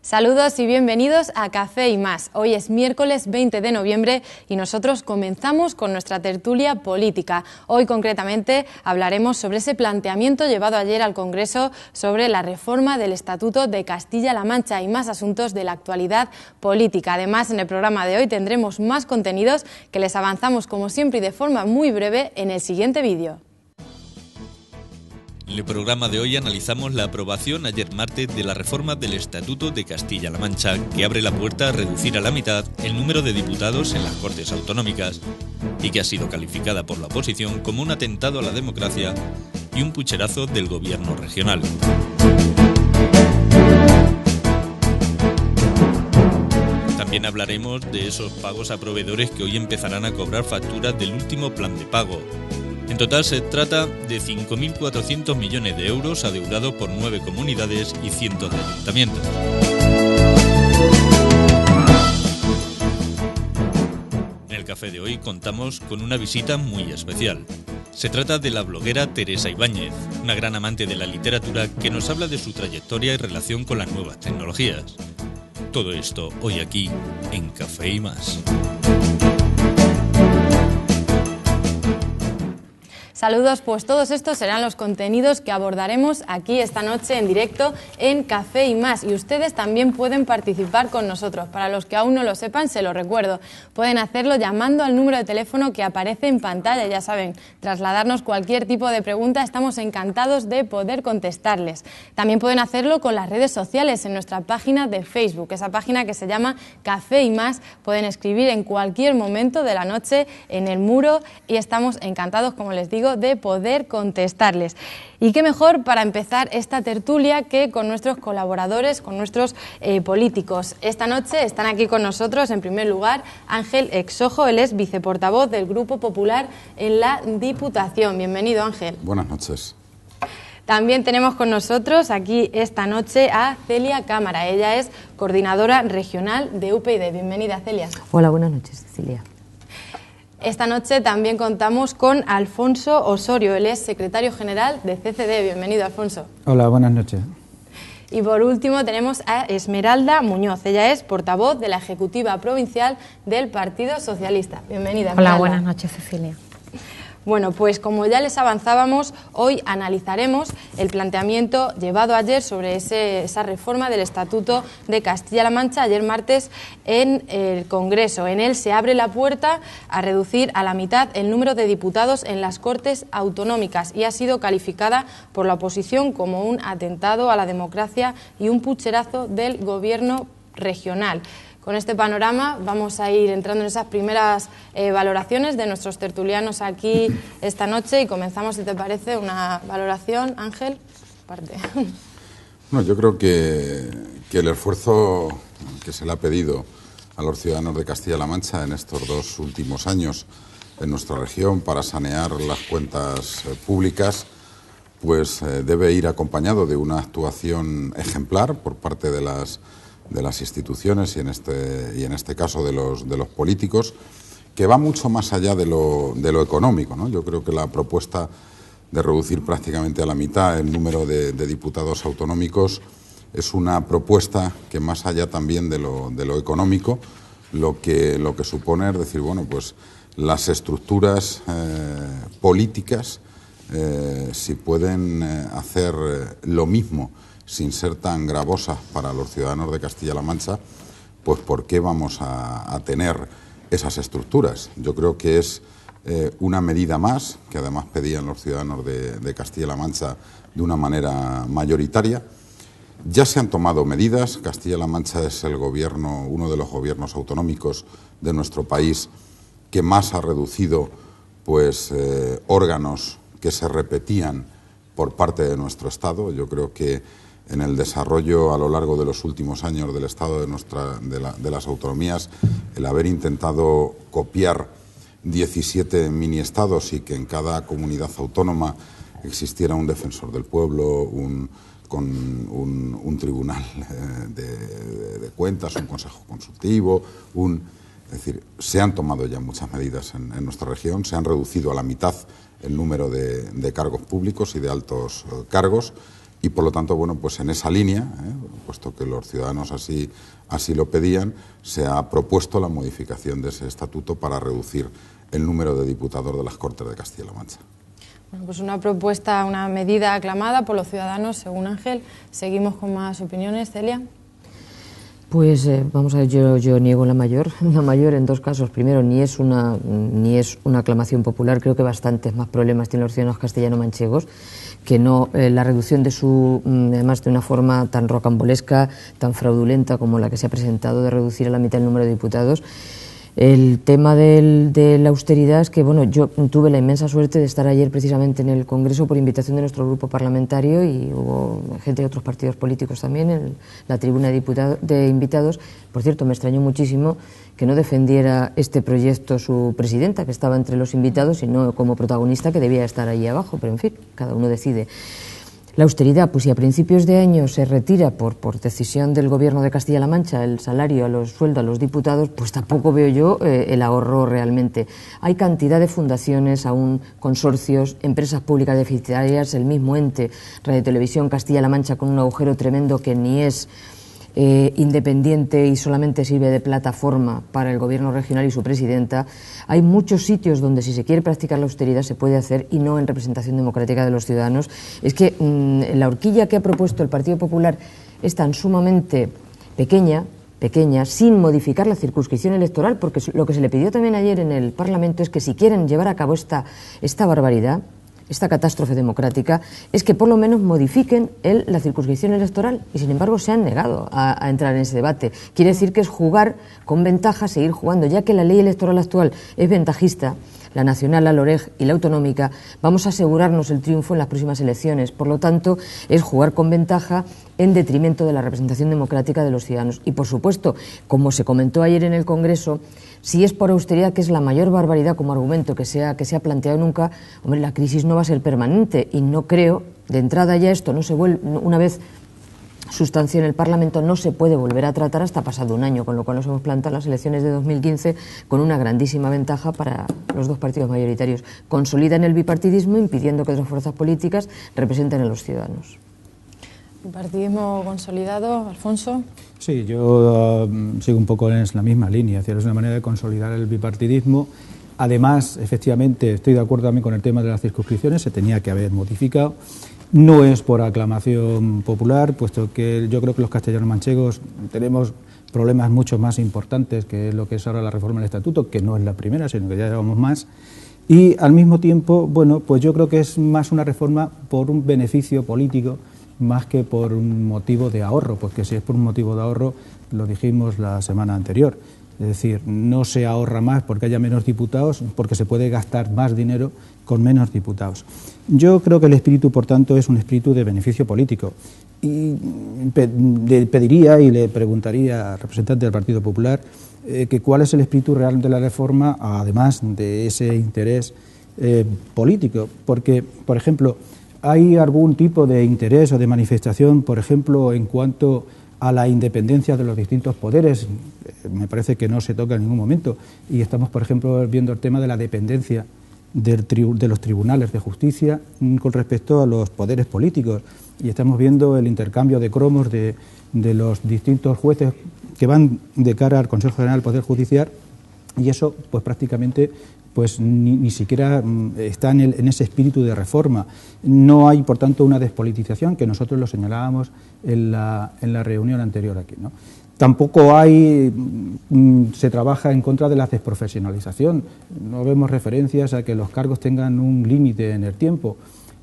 Saludos y bienvenidos a Café y Más. Hoy es miércoles 20 de noviembre y nosotros comenzamos con nuestra tertulia política. Hoy concretamente hablaremos sobre ese planteamiento llevado ayer al Congreso sobre la reforma del Estatuto de Castilla-La Mancha y más asuntos de la actualidad política. Además, en el programa de hoy tendremos más contenidos que les avanzamos como siempre y de forma muy breve en el siguiente vídeo. En el programa de hoy analizamos la aprobación ayer martes de la reforma del Estatuto de Castilla-La Mancha, que abre la puerta a reducir a la mitad el número de diputados en las Cortes Autonómicas y que ha sido calificada por la oposición como un atentado a la democracia y un pucherazo del gobierno regional. También hablaremos de esos pagos a proveedores que hoy empezarán a cobrar facturas del último plan de pago. En total se trata de 5.400 millones de euros adeudados por 9 comunidades y cientos de ayuntamientos. En el café de hoy contamos con una visita muy especial. Se trata de la bloguera Teresa Ibáñez, una gran amante de la literatura que nos habla de su trayectoria y relación con las nuevas tecnologías. Todo esto hoy aquí en Café y Más. Saludos, pues todos estos serán los contenidos que abordaremos aquí esta noche en directo en Café y Más. Y ustedes también pueden participar con nosotros. Para los que aún no lo sepan, se lo recuerdo. Pueden hacerlo llamando al número de teléfono que aparece en pantalla. Ya saben, trasladarnos cualquier tipo de pregunta. Estamos encantados de poder contestarles. También pueden hacerlo con las redes sociales en nuestra página de Facebook. Esa página que se llama Café y Más. Pueden escribir en cualquier momento de la noche en el muro y estamos encantados, como les digo, de poder contestarles. Y qué mejor para empezar esta tertulia que con nuestros colaboradores, con nuestros políticos. Esta noche están aquí con nosotros, en primer lugar, Ángel Exojo, él es viceportavoz del Grupo Popular en la Diputación. Bienvenido, Ángel. Buenas noches. También tenemos con nosotros aquí esta noche a Celia Cámara. Ella es coordinadora regional de UPyD. Bienvenida, Celia. Hola, buenas noches, Cecilia. Esta noche también contamos con Alfonso Osorio, él es secretario general de CCD. Bienvenido, Alfonso. Hola, buenas noches. Y por último tenemos a Esmeralda Muñoz, ella es portavoz de la Ejecutiva Provincial del Partido Socialista. Bienvenida, Esmeralda. Hola, buenas noches, Cecilia. Bueno, pues como ya les avanzábamos, hoy analizaremos el planteamiento llevado ayer sobre esa reforma del Estatuto de Castilla-La Mancha, ayer martes en el Congreso. En él se abre la puerta a reducir a la mitad el número de diputados en las Cortes Autonómicas y ha sido calificada por la oposición como un atentado a la democracia y un pucherazo del Gobierno regional. Con este panorama vamos a ir entrando en esas primeras valoraciones de nuestros tertulianos aquí esta noche y comenzamos, si te parece, una valoración. Ángel, parte. Bueno, yo creo que el esfuerzo que se le ha pedido a los ciudadanos de Castilla-La Mancha en estos 2 últimos años en nuestra región para sanear las cuentas públicas, pues debe ir acompañado de una actuación ejemplar por parte de las instituciones y en este caso de los políticos, que va mucho más allá de lo económico, ¿no? Yo creo que la propuesta de reducir prácticamente a la mitad el número de diputados autonómicos es una propuesta que, más allá también de lo económico, lo que supone es decir, bueno, pues las estructuras políticas, si pueden hacer lo mismo sin ser tan gravosas para los ciudadanos de Castilla-La Mancha, pues ¿por qué vamos a tener esas estructuras? Yo creo que es una medida más, que además pedían los ciudadanos de Castilla-La Mancha de una manera mayoritaria. Ya se han tomado medidas. Castilla-La Mancha es uno de los gobiernos autonómicos de nuestro país que más ha reducido pues órganos que se repetían por parte de nuestro Estado. Yo creo que en el desarrollo a lo largo de los últimos años del Estado de las autonomías, el haber intentado copiar 17 mini-estados y que en cada comunidad autónoma existiera un defensor del pueblo, con un tribunal de cuentas, un consejo consultivo, es decir, se han tomado ya muchas medidas en nuestra región, se han reducido a la mitad el número de cargos públicos y de altos cargos, y por lo tanto, bueno, pues en esa línea, puesto que los ciudadanos así lo pedían, se ha propuesto la modificación de ese estatuto para reducir el número de diputados de las Cortes de Castilla-La Mancha. Bueno, pues una propuesta, una medida aclamada por los ciudadanos, según Ángel. Seguimos con más opiniones. Celia. Pues vamos a ver, yo niego la mayor en dos casos. Primero, ni es una aclamación popular. Creo que bastantes más problemas tienen los ciudadanos castellano-manchegos que no la reducción de además de una forma tan rocambolesca, tan fraudulenta como la que se ha presentado, de reducir a la mitad el número de diputados. El tema de la austeridad es que, bueno, yo tuve la inmensa suerte de estar ayer precisamente en el Congreso por invitación de nuestro grupo parlamentario, y hubo gente de otros partidos políticos también en la tribuna de invitados. Por cierto, me extrañó muchísimo que no defendiera este proyecto su presidenta, que estaba entre los invitados, y no como protagonista, que debía estar allí abajo, pero en fin, cada uno decide. La austeridad, pues si a principios de año se retira por decisión del Gobierno de Castilla-La Mancha el salario, los sueldos a los diputados, pues tampoco veo yo el ahorro realmente. Hay cantidad de fundaciones, aún consorcios, empresas públicas deficitarias, el mismo ente, Radio Televisión Castilla-La Mancha, con un agujero tremendo que ni es independiente y solamente sirve de plataforma para el Gobierno regional y su presidenta. Hay muchos sitios donde, si se quiere practicar la austeridad, se puede hacer, y no en representación democrática de los ciudadanos. Es que la horquilla que ha propuesto el Partido Popular es tan sumamente pequeña, sin modificar la circunscripción electoral, porque lo que se le pidió también ayer en el Parlamento es que, si quieren llevar a cabo esta barbaridad, esta catástrofe democrática, es que por lo menos modifiquen la circunscripción electoral, y sin embargo se han negado a entrar en ese debate. Quiere decir que es jugar con ventaja, seguir jugando, ya que la ley electoral actual es ventajista, la nacional, la LOREG y la autonómica. Vamos a asegurarnos el triunfo en las próximas elecciones. Por lo tanto, es jugar con ventaja en detrimento de la representación democrática de los ciudadanos. Y, por supuesto, como se comentó ayer en el Congreso, si es por austeridad, que es la mayor barbaridad como argumento que se ha planteado nunca, hombre, la crisis no va a ser permanente, y no creo, de entrada ya esto no se vuelve, una vez sustancia en el Parlamento, no se puede volver a tratar hasta pasado un año, con lo cual nos hemos plantado las elecciones de 2015 con una grandísima ventaja para los dos partidos mayoritarios. Consolidan el bipartidismo, impidiendo que otras fuerzas políticas representen a los ciudadanos. Bipartidismo consolidado. Alfonso. Sí, yo sigo un poco en la misma línea. Es decir, es una manera de consolidar el bipartidismo. Además, efectivamente, estoy de acuerdo también con el tema de las circunscripciones, se tenía que haber modificado. No es por aclamación popular, puesto que yo creo que los castellanos manchegos tenemos problemas mucho más importantes, que es lo que es ahora la reforma del estatuto, que no es la primera, sino que ya llevamos más. Y al mismo tiempo, bueno, pues yo creo que es más una reforma por un beneficio político, más que por un motivo de ahorro, porque si es por un motivo de ahorro, lo dijimos la semana anterior. Es decir, no se ahorra más porque haya menos diputados, porque se puede gastar más dinero con menos diputados. Yo creo que el espíritu, por tanto, es un espíritu de beneficio político. Y le pediría y le preguntaría al representante del Partido Popular que cuál es el espíritu real de la reforma, además de ese interés político. Porque, por ejemplo, ¿hay algún tipo de interés o de manifestación, por ejemplo, en cuanto a la independencia de los distintos poderes? Me parece que no se toca en ningún momento. Y estamos, por ejemplo, viendo el tema de la dependencia de los tribunales de justicia con respecto a los poderes políticos. Y estamos viendo el intercambio de cromos de los distintos jueces que van de cara al Consejo General del Poder Judicial, y eso, pues prácticamente, pues ni siquiera está en ese espíritu de reforma. No hay, por tanto, una despolitización, que nosotros lo señalábamos en la reunión anterior aquí, ¿no? Tampoco se trabaja en contra de la desprofesionalización. No vemos referencias a que los cargos tengan un límite en el tiempo.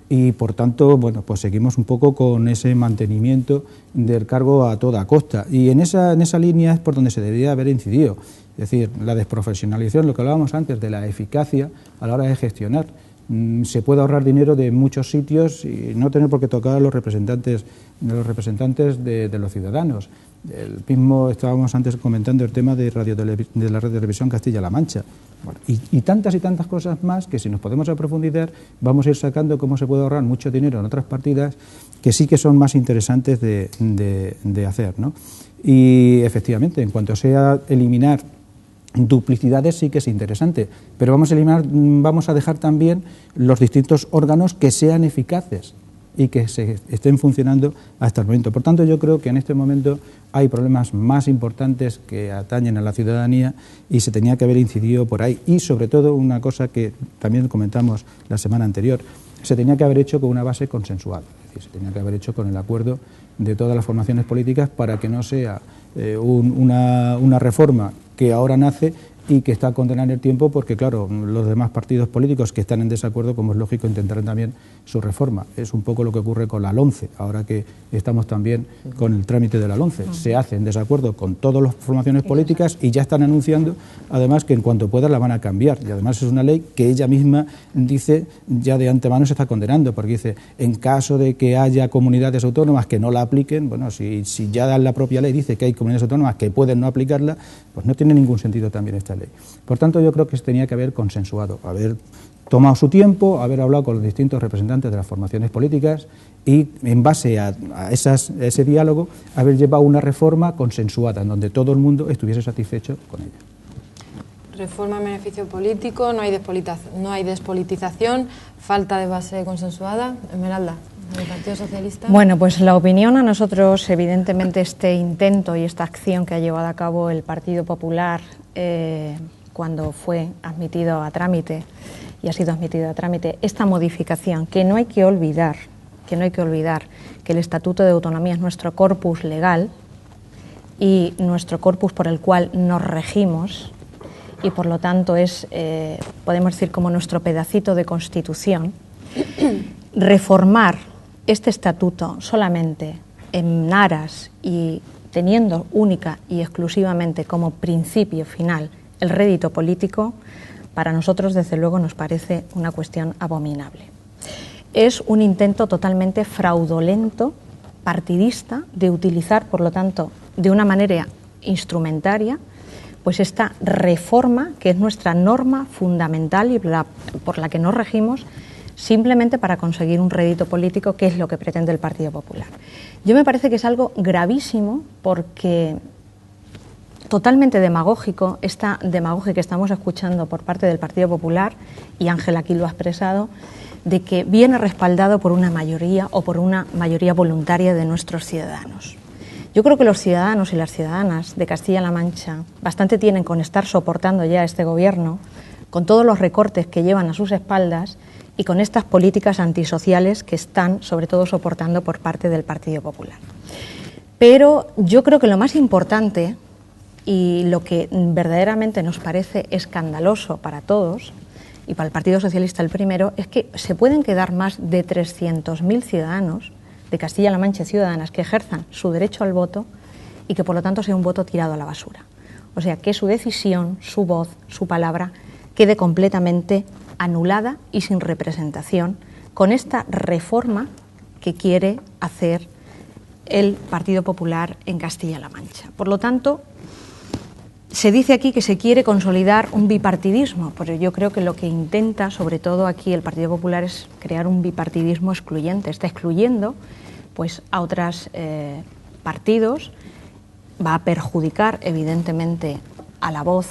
Y, por tanto, bueno, pues seguimos un poco con ese mantenimiento del cargo a toda costa. Y en esa línea es por donde se debería haber incidido. Es decir, la desprofesionalización, lo que hablábamos antes de la eficacia a la hora de gestionar. Se puede ahorrar dinero de muchos sitios y no tener por qué tocar a los representantes de los ciudadanos. El mismo estábamos antes comentando el tema de la Red de Televisión Castilla-La Mancha. Bueno, y tantas cosas más que, si nos podemos profundizar, vamos a ir sacando cómo se puede ahorrar mucho dinero en otras partidas que sí que son más interesantes de hacer, ¿no? Y efectivamente, en cuanto sea eliminar duplicidades, sí que es interesante, pero vamos a dejar también los distintos órganos que sean eficaces. y que se estén funcionando hasta el momento. Por tanto, yo creo que en este momento hay problemas más importantes que atañen a la ciudadanía y se tenía que haber incidido por ahí. Y sobre todo una cosa que también comentamos la semana anterior, se tenía que haber hecho con una base consensuada, es decir, se tenía que haber hecho con el acuerdo de todas las formaciones políticas para que no sea una reforma que ahora nace y que está condenada en el tiempo, porque claro, los demás partidos políticos que están en desacuerdo, como es lógico, intentarán también su reforma. Es un poco lo que ocurre con la LOMCE, ahora que estamos también con el trámite de la LOMCE. Se hace en desacuerdo con todas las formaciones políticas y ya están anunciando, además, que en cuanto puedan la van a cambiar. Y además es una ley que ella misma dice, ya de antemano se está condenando, porque dice, en caso de que haya comunidades autónomas que no la apliquen, bueno, si ya la propia ley dice que hay comunidades autónomas que pueden no aplicarla, pues no tiene ningún sentido también esta ley. Por tanto, yo creo que se tenía que haber consensuado, haber tomado su tiempo, haber hablado con los distintos representantes de las formaciones políticas y, en base a ese diálogo, haber llevado una reforma consensuada en donde todo el mundo estuviese satisfecho con ella. Reforma en beneficio político, no hay despolitización, falta de base consensuada. Esmeralda, ¿del Partido Socialista? Bueno, pues la opinión a nosotros, evidentemente, este intento y esta acción que ha llevado a cabo el Partido Popular cuando fue admitido a trámite y ha sido admitido a trámite esta modificación, que no hay que olvidar que el Estatuto de Autonomía es nuestro corpus legal y nuestro corpus por el cual nos regimos, y por lo tanto es, podemos decir, como nuestro pedacito de Constitución. Reformar este estatuto solamente en aras y teniendo única y exclusivamente como principio final el rédito político, para nosotros desde luego nos parece una cuestión abominable. Es un intento totalmente fraudulento, partidista, de utilizar, por lo tanto, de una manera instrumentaria, pues esta reforma, que es nuestra norma fundamental y por la que nos regimos, simplemente para conseguir un rédito político, que es lo que pretende el Partido Popular. Yo me parece que es algo gravísimo, porque totalmente demagógico, esta demagogia que estamos escuchando por parte del Partido Popular, y Ángel aquí lo ha expresado, de que viene respaldado por una mayoría o por una mayoría voluntaria de nuestros ciudadanos. Yo creo que los ciudadanos y las ciudadanas de Castilla-La Mancha bastante tienen con estar soportando ya este gobierno, con todos los recortes que llevan a sus espaldas y con estas políticas antisociales que están, sobre todo, soportando por parte del Partido Popular. Pero yo creo que lo más importante y lo que verdaderamente nos parece escandaloso para todos, y para el Partido Socialista el primero, es que se pueden quedar más de 300.000 ciudadanos de Castilla-La Mancha, ciudadanas, que ejerzan su derecho al voto y que por lo tanto sea un voto tirado a la basura. O sea, que su decisión, su voz, su palabra quede completamente anulada y sin representación con esta reforma que quiere hacer el Partido Popular en Castilla-La Mancha. Por lo tanto, se dice aquí que se quiere consolidar un bipartidismo, pero yo creo que lo que intenta, sobre todo aquí, el Partido Popular es crear un bipartidismo excluyente. Está excluyendo pues, a otros partidos, va a perjudicar evidentemente a la voz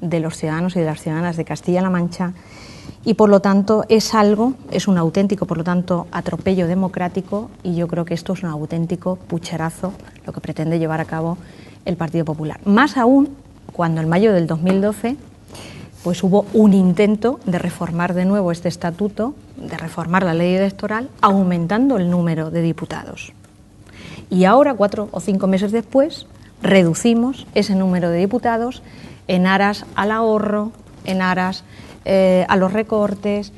de los ciudadanos y de las ciudadanas de Castilla-La Mancha, y por lo tanto es un auténtico, por lo tanto, atropello democrático, y yo creo que esto es un auténtico pucherazo lo que pretende llevar a cabo el Partido Popular. Más aún cuando en mayo del 2012 pues hubo un intento de reformar de nuevo este estatuto, de reformar la ley electoral, aumentando el número de diputados. Y ahora, 4 o 5 meses después, reducimos ese número de diputados en aras al ahorro, en aras a los recortes,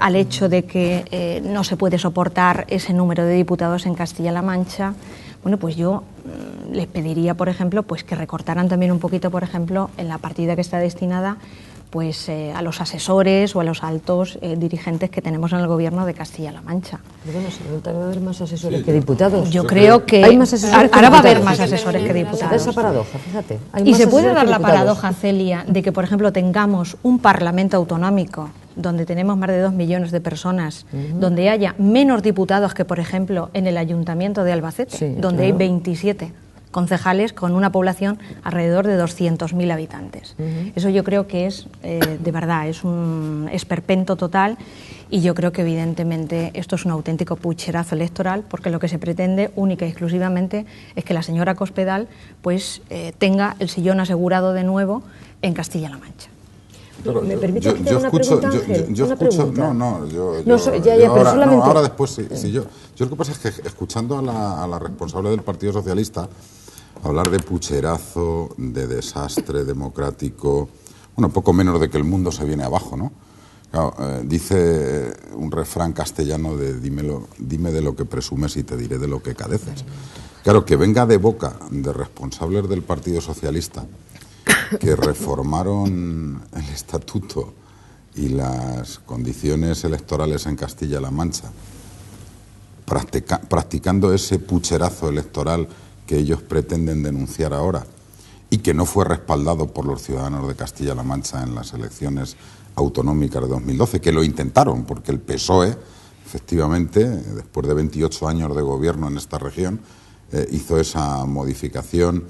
al hecho de que no se puede soportar ese número de diputados en Castilla-La Mancha. Bueno, pues yo les pediría, por ejemplo, pues que recortaran también un poquito, por ejemplo, en la partida que está destinada pues a los asesores o a los altos dirigentes que tenemos en el gobierno de Castilla-La Mancha. Bueno, se nota que va a haber más asesores que diputados. Yo creo que hay más asesores ahora va a haber más asesores que diputados. Esa paradoja, fíjate. Y se puede dar la paradoja, Celia, de que, por ejemplo, tengamos un Parlamento autonómico donde tenemos más de 2 millones de personas, donde haya menos diputados que, por ejemplo, en el Ayuntamiento de Albacete, sí, donde claro, hay 27. concejales con una población alrededor de 200.000 habitantes. Eso yo creo que es, de verdad, es un esperpento total, y yo creo que evidentemente esto es un auténtico pucherazo electoral, porque lo que se pretende única y exclusivamente es que la señora Cospedal pues tenga el sillón asegurado de nuevo en Castilla-La Mancha. Pero ¿Me permite hacer una pregunta, Ángel? Yo Una escucho, pregunta. ahora después sí. Yo lo que pasa es que escuchando a la responsable del Partido Socialista hablar de pucherazo, de desastre democrático, bueno, poco menos de que el mundo se viene abajo, ¿no? Claro, dice un refrán castellano de dime de lo que presumes y te diré de lo que careces. Claro, que venga de boca de responsables del Partido Socialista que reformaron el estatuto y las condiciones electorales en Castilla-La Mancha, practicando ese pucherazo electoral que ellos pretenden denunciar ahora, y que no fue respaldado por los ciudadanos de Castilla-La Mancha en las elecciones autonómicas de 2012, que lo intentaron, porque el PSOE, efectivamente, después de 28 años de gobierno en esta región, hizo esa modificación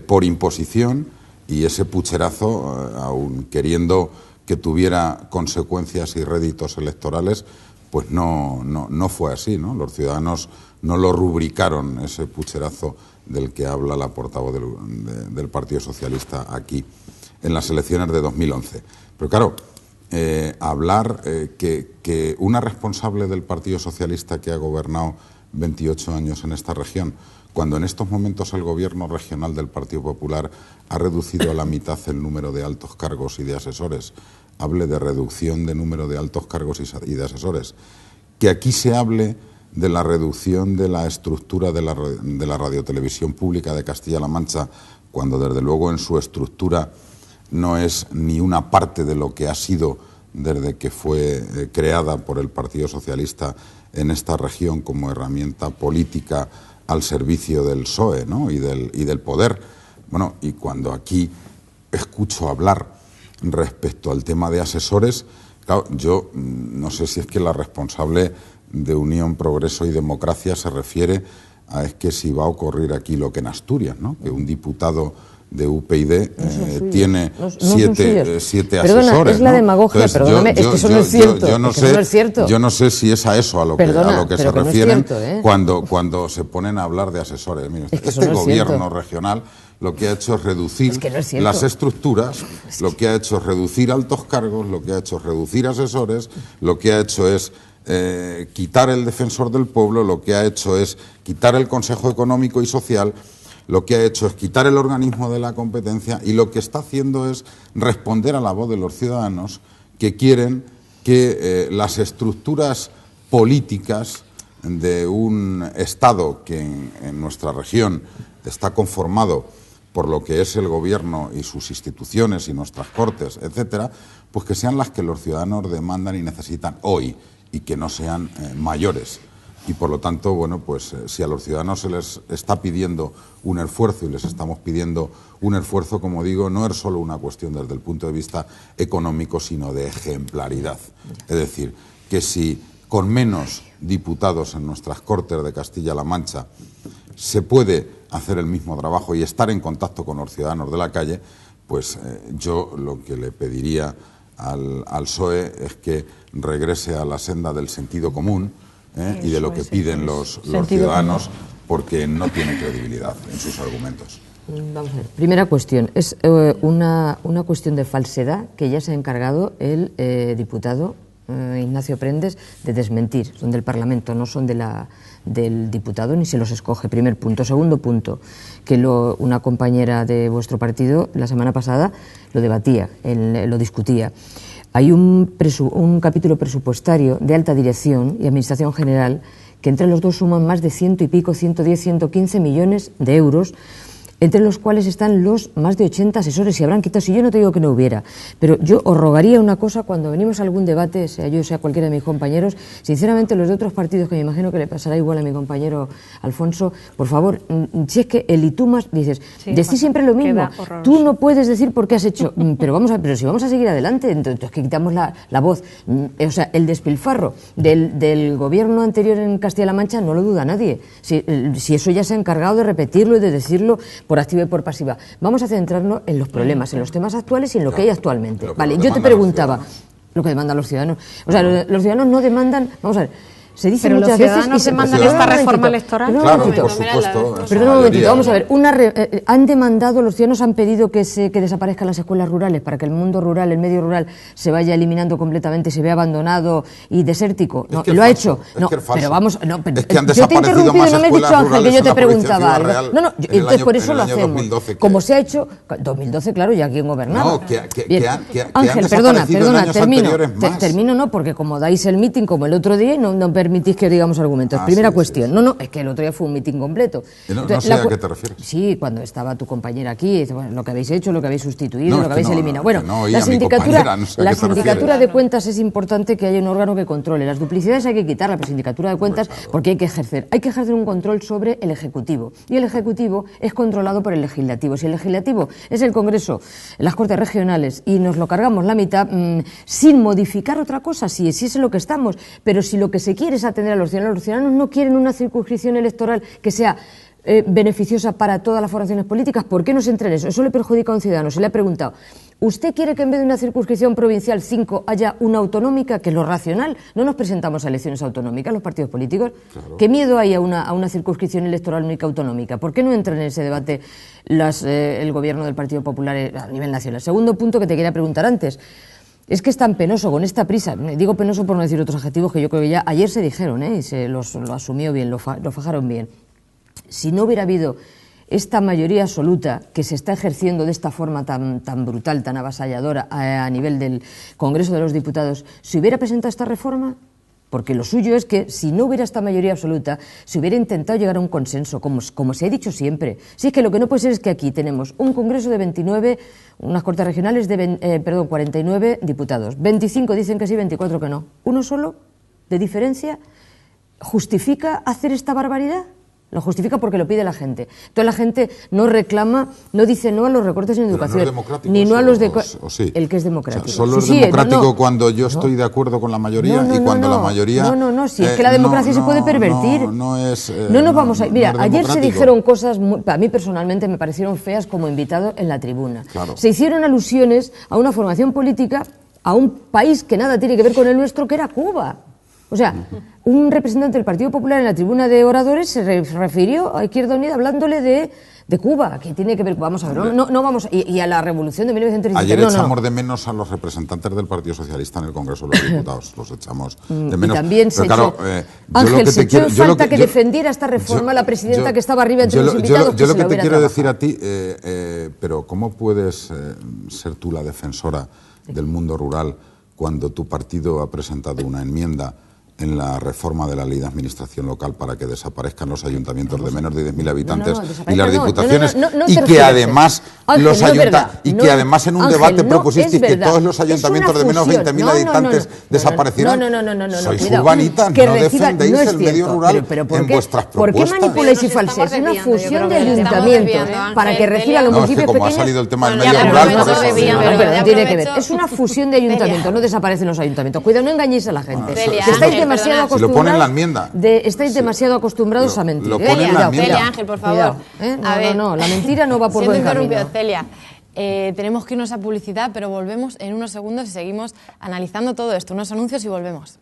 por imposición, y ese pucherazo, aun queriendo que tuviera consecuencias y réditos electorales, pues no fue así, ¿no? Los ciudadanos no lo rubricaron, ese pucherazo del que habla la portavoz del Partido Socialista aquí, en las elecciones de 2011. Pero claro, hablar que una responsable del Partido Socialista que ha gobernado 28 años en esta región, cuando en estos momentos el gobierno regional del Partido Popular ha reducido a la mitad el número de altos cargos y de asesores, hable de reducción de número de altos cargos y de asesores, que aquí se hable de la reducción de la estructura de la radiotelevisión pública de Castilla-La Mancha, cuando desde luego en su estructura no es ni una parte de lo que ha sido desde que fue creada por el Partido Socialista en esta región como herramienta política al servicio del PSOE, ¿no? y del poder. Bueno, y cuando aquí escucho hablar respecto al tema de asesores, claro, yo no sé si es que la responsable de Unión, Progreso y Democracia se refiere a es que si va a ocurrir aquí lo que en Asturias, ¿no? Que un diputado de UPyD tiene siete Perdona, asesores. es la demagogia, entonces, perdóname, es que eso no es cierto. Yo no sé si es a eso a lo que se refieren cuando se ponen a hablar de asesores. Mire, este gobierno regional lo que ha hecho es reducir las estructuras, lo que ha hecho es reducir altos cargos, lo que ha hecho es reducir asesores, lo que ha hecho es quitar el defensor del pueblo, lo que ha hecho es quitar el Consejo Económico y Social, lo que ha hecho es quitar el organismo de la competencia, y lo que está haciendo es responder a la voz de los ciudadanos que quieren que las estructuras políticas de un Estado que en nuestra región está conformado por lo que es el gobierno y sus instituciones y nuestras cortes, etcétera, pues que sean las que los ciudadanos demandan y necesitan hoy, y que no sean mayores. Y por lo tanto, bueno, pues si a los ciudadanos se les está pidiendo un esfuerzo, y les estamos pidiendo un esfuerzo, como digo, no es solo una cuestión desde el punto de vista económico, sino de ejemplaridad. Es decir, que si con menos diputados en nuestras Cortes de Castilla-La Mancha se puede hacer el mismo trabajo y estar en contacto con los ciudadanos de la calle, pues yo lo que le pediría al PSOE es que regrese a la senda del sentido común y de lo que piden los ciudadanos, porque no tiene credibilidad en sus argumentos. Vamos a ver. Primera cuestión, es una cuestión de falsedad que ya se ha encargado el diputado Ignacio Prendes de desmentir. Son del Parlamento, no son del diputado, ni se los escoge. Primer punto. Segundo punto, que una compañera de vuestro partido la semana pasada lo debatía, lo discutía. Hay un capítulo presupuestario de alta dirección y administración general que entre los dos suman más de 100 y pico, 110, 115 millones de euros entre los cuales están los más de 80 asesores, y habrán quitado, si yo no te digo que no hubiera, pero yo os rogaría una cosa, cuando venimos a algún debate, sea yo, sea cualquiera de mis compañeros, sinceramente los de otros partidos, que me imagino que le pasará igual a mi compañero Alfonso, por favor, si es que el y tú más, dices, decís siempre lo mismo, tú no puedes decir por qué has hecho, pero vamos a, pero si vamos a seguir adelante, entonces que quitamos la voz, o sea, el despilfarro del gobierno anterior en Castilla-La Mancha no lo duda nadie, si eso ya se ha encargado de repetirlo y de decirlo por activa y por pasiva. Vamos a centrarnos en los problemas, en los temas actuales y en lo que hay actualmente. Vale, yo te preguntaba lo que demandan los ciudadanos. O sea, los ciudadanos no demandan, vamos a ver, se dice pero muchas los veces ciudadanos demandan esta reforma electoral. Claro, por supuesto. Perdón un momentito, vamos a ver. Han demandado, los ciudadanos han pedido que desaparezcan las escuelas rurales para que el mundo rural, el medio rural, se vaya eliminando completamente, se vea abandonado y desértico. No, lo ha hecho. No, pero vamos, no, pero, es que han yo te he interrumpido, más no me he dicho, Ángel, que yo te preguntaba algo. Real, no, entonces por eso lo hacemos. 2012, como se ha hecho, 2012, claro, ya quien gobernaba. No, Ángel, perdona, termino, no, porque como dais el meeting como el otro día, no permitís que digamos argumentos. Primera cuestión. No, es que el otro día fue un mitin completo. No sé a qué te refieres. Sí, cuando estaba tu compañera aquí, dice, bueno, lo que habéis hecho, lo que habéis sustituido, lo que habéis eliminado. Bueno, la sindicatura de cuentas es importante que haya un órgano que controle. Las duplicidades hay que quitarlas, la sindicatura de cuentas, porque hay que ejercer un control sobre el Ejecutivo. Y el Ejecutivo es controlado por el Legislativo. Si el Legislativo es el Congreso, las Cortes Regionales, y nos lo cargamos la mitad, sin modificar otra cosa, si es en lo que estamos, pero si lo que se quiere es atender a los ciudadanos no quieren una circunscripción electoral que sea beneficiosa para todas las formaciones políticas, ¿por qué no se entra en eso? Eso le perjudica a un ciudadano. Se le ha preguntado, ¿usted quiere que en vez de una circunscripción provincial 5 haya una autonómica, que es lo racional? No nos presentamos a elecciones autonómicas los partidos políticos. Claro. ¿Qué miedo hay a una circunscripción electoral única autonómica? ¿Por qué no entra en ese debate el gobierno del Partido Popular a nivel nacional? Segundo punto que te quería preguntar antes. Es que es tan penoso, con esta prisa, digo penoso por no decir otros adjetivos que yo creo que ya ayer se dijeron, y se lo asumió bien, lo fajaron bien. Si no hubiera habido esta mayoría absoluta que se está ejerciendo de esta forma tan brutal, tan avasalladora a nivel del Congreso de los Diputados, ¿se hubiera presentado esta reforma? Porque lo suyo es que, si no hubiera esta mayoría absoluta, se hubiera intentado llegar a un consenso, como se ha dicho siempre. Si es que lo que no puede ser es que aquí tenemos un Congreso de 29, unas Cortes Regionales de 49 diputados. 25 dicen que sí, 24 que no. ¿Uno solo de diferencia justifica hacer esta barbaridad? Lo justifica porque lo pide la gente. Entonces la gente no reclama, no dice no a los recortes en educación, ni no a los de... sí. El que es democrático. O sea, solo es democrático cuando yo estoy de acuerdo con la mayoría y cuando la mayoría... No, si es que la democracia se puede pervertir. No vamos a... Mira, ayer se dijeron cosas, a mí personalmente me parecieron feas como invitado en la tribuna. Claro. Se hicieron alusiones a una formación política, a un país que nada tiene que ver con el nuestro, que era Cuba. O sea, un representante del Partido Popular en la tribuna de oradores se refirió a Izquierda Unida hablándole de Cuba, que tiene que ver, vamos a ver, no vamos, y a la revolución de 1917. Ayer echamos de menos a los representantes del Partido Socialista en el Congreso de los Diputados, los echamos de menos. Y también se echó, Ángel, se echó en falta que defendiera esta reforma la presidenta que estaba arriba entre los invitados. Yo lo que te quiero decir a ti, pero ¿cómo puedes ser tú la defensora del mundo rural cuando tu partido ha presentado una enmienda en la reforma de la ley de administración local para que desaparezcan los ayuntamientos de menos de 10.000 habitantes y las diputaciones, y que además los y que además en un debate propusisteis que todos los ayuntamientos de menos de 20.000 habitantes desaparecieran? Sois urbanitas, no defendéis el medio rural en vuestras propuestas. ¿Por qué manipuláis y falséis? Es una fusión de ayuntamientos para que reciban los municipios pequeños. Como ha salido el tema del medio rural, por eso. No tiene que ver. Es una fusión de ayuntamientos, no desaparecen los ayuntamientos. Cuidado, no engañéis a la gente. Si lo pone en la enmienda. Estáis demasiado acostumbrados a mentir. Lo pone en la enmienda. Celia, Ángel, por favor. No, la mentira no va por buen camino. Celia, tenemos que irnos a publicidad, pero volvemos en unos segundos y seguimos analizando todo esto. Unos anuncios y volvemos.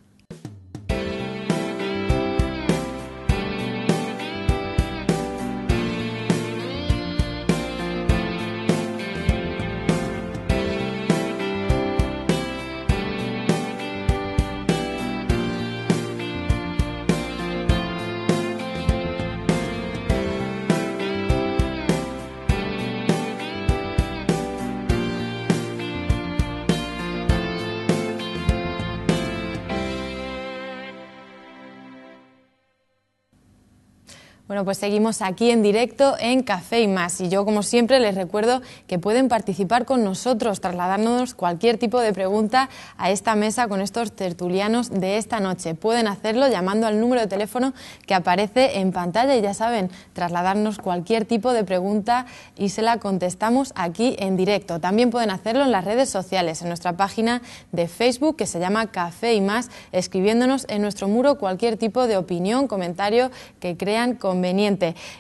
Bueno, pues seguimos aquí en directo en Café y Más. Y yo, como siempre, les recuerdo que pueden participar con nosotros, trasladarnos cualquier tipo de pregunta a esta mesa con estos tertulianos de esta noche. Pueden hacerlo llamando al número de teléfono que aparece en pantalla y ya saben, trasladarnos cualquier tipo de pregunta y se la contestamos aquí en directo. También pueden hacerlo en las redes sociales, en nuestra página de Facebook que se llama Café y Más, escribiéndonos en nuestro muro cualquier tipo de opinión, comentario que crean conveniente.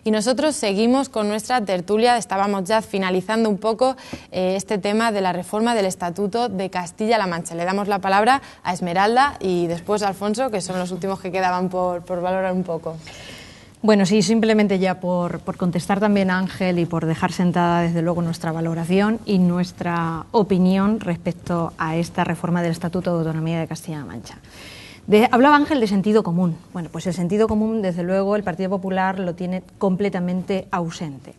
Y nosotros seguimos con nuestra tertulia. Estábamos ya finalizando un poco este tema de la reforma del Estatuto de Castilla-La Mancha. Le damos la palabra a Esmeralda y después a Alfonso, que son los últimos que quedaban por valorar un poco. Bueno, sí, simplemente ya por contestar también a Ángel y por dejar sentada desde luego nuestra valoración y nuestra opinión respecto a esta reforma del Estatuto de Autonomía de Castilla-La Mancha. Hablaba Ángel de sentido común. Bueno, pues el sentido común, desde luego, el Partido Popular lo tiene completamente ausente.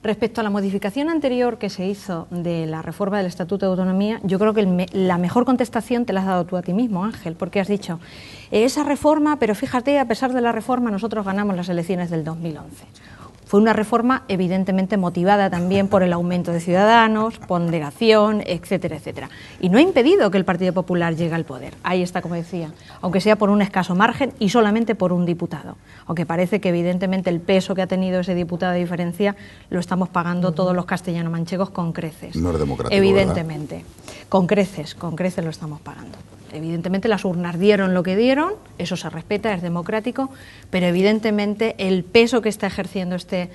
Respecto a la modificación anterior que se hizo de la reforma del Estatuto de Autonomía, yo creo que la mejor contestación te la has dado tú a ti mismo, Ángel, porque has dicho, esa reforma, pero fíjate, a pesar de la reforma, nosotros ganamos las elecciones del 2011. Fue una reforma evidentemente motivada también por el aumento de ciudadanos, ponderación, etcétera, etcétera. Y no ha impedido que el Partido Popular llegue al poder. Ahí está, como decía, aunque sea por un escaso margen y solamente por un diputado. Aunque parece que evidentemente el peso que ha tenido ese diputado de diferencia lo estamos pagando todos los castellano-manchegos con creces. No es democrático, evidentemente. ¿Verdad? Con creces lo estamos pagando. Evidentemente las urnas dieron lo que dieron, eso se respeta, es democrático, pero evidentemente el peso que está ejerciendo este